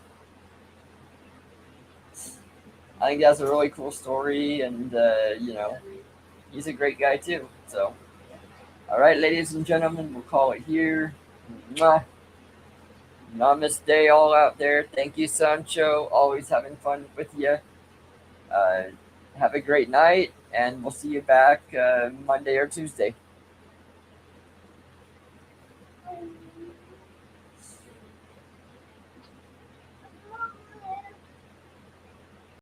I think that's a really cool story, and he's a great guy too. So, all right, ladies and gentlemen, we'll call it here. Mwah. Namaste, all out there. Thank you, Sancho. Always having fun with you. Have a great night, and we'll see you back Monday or Tuesday.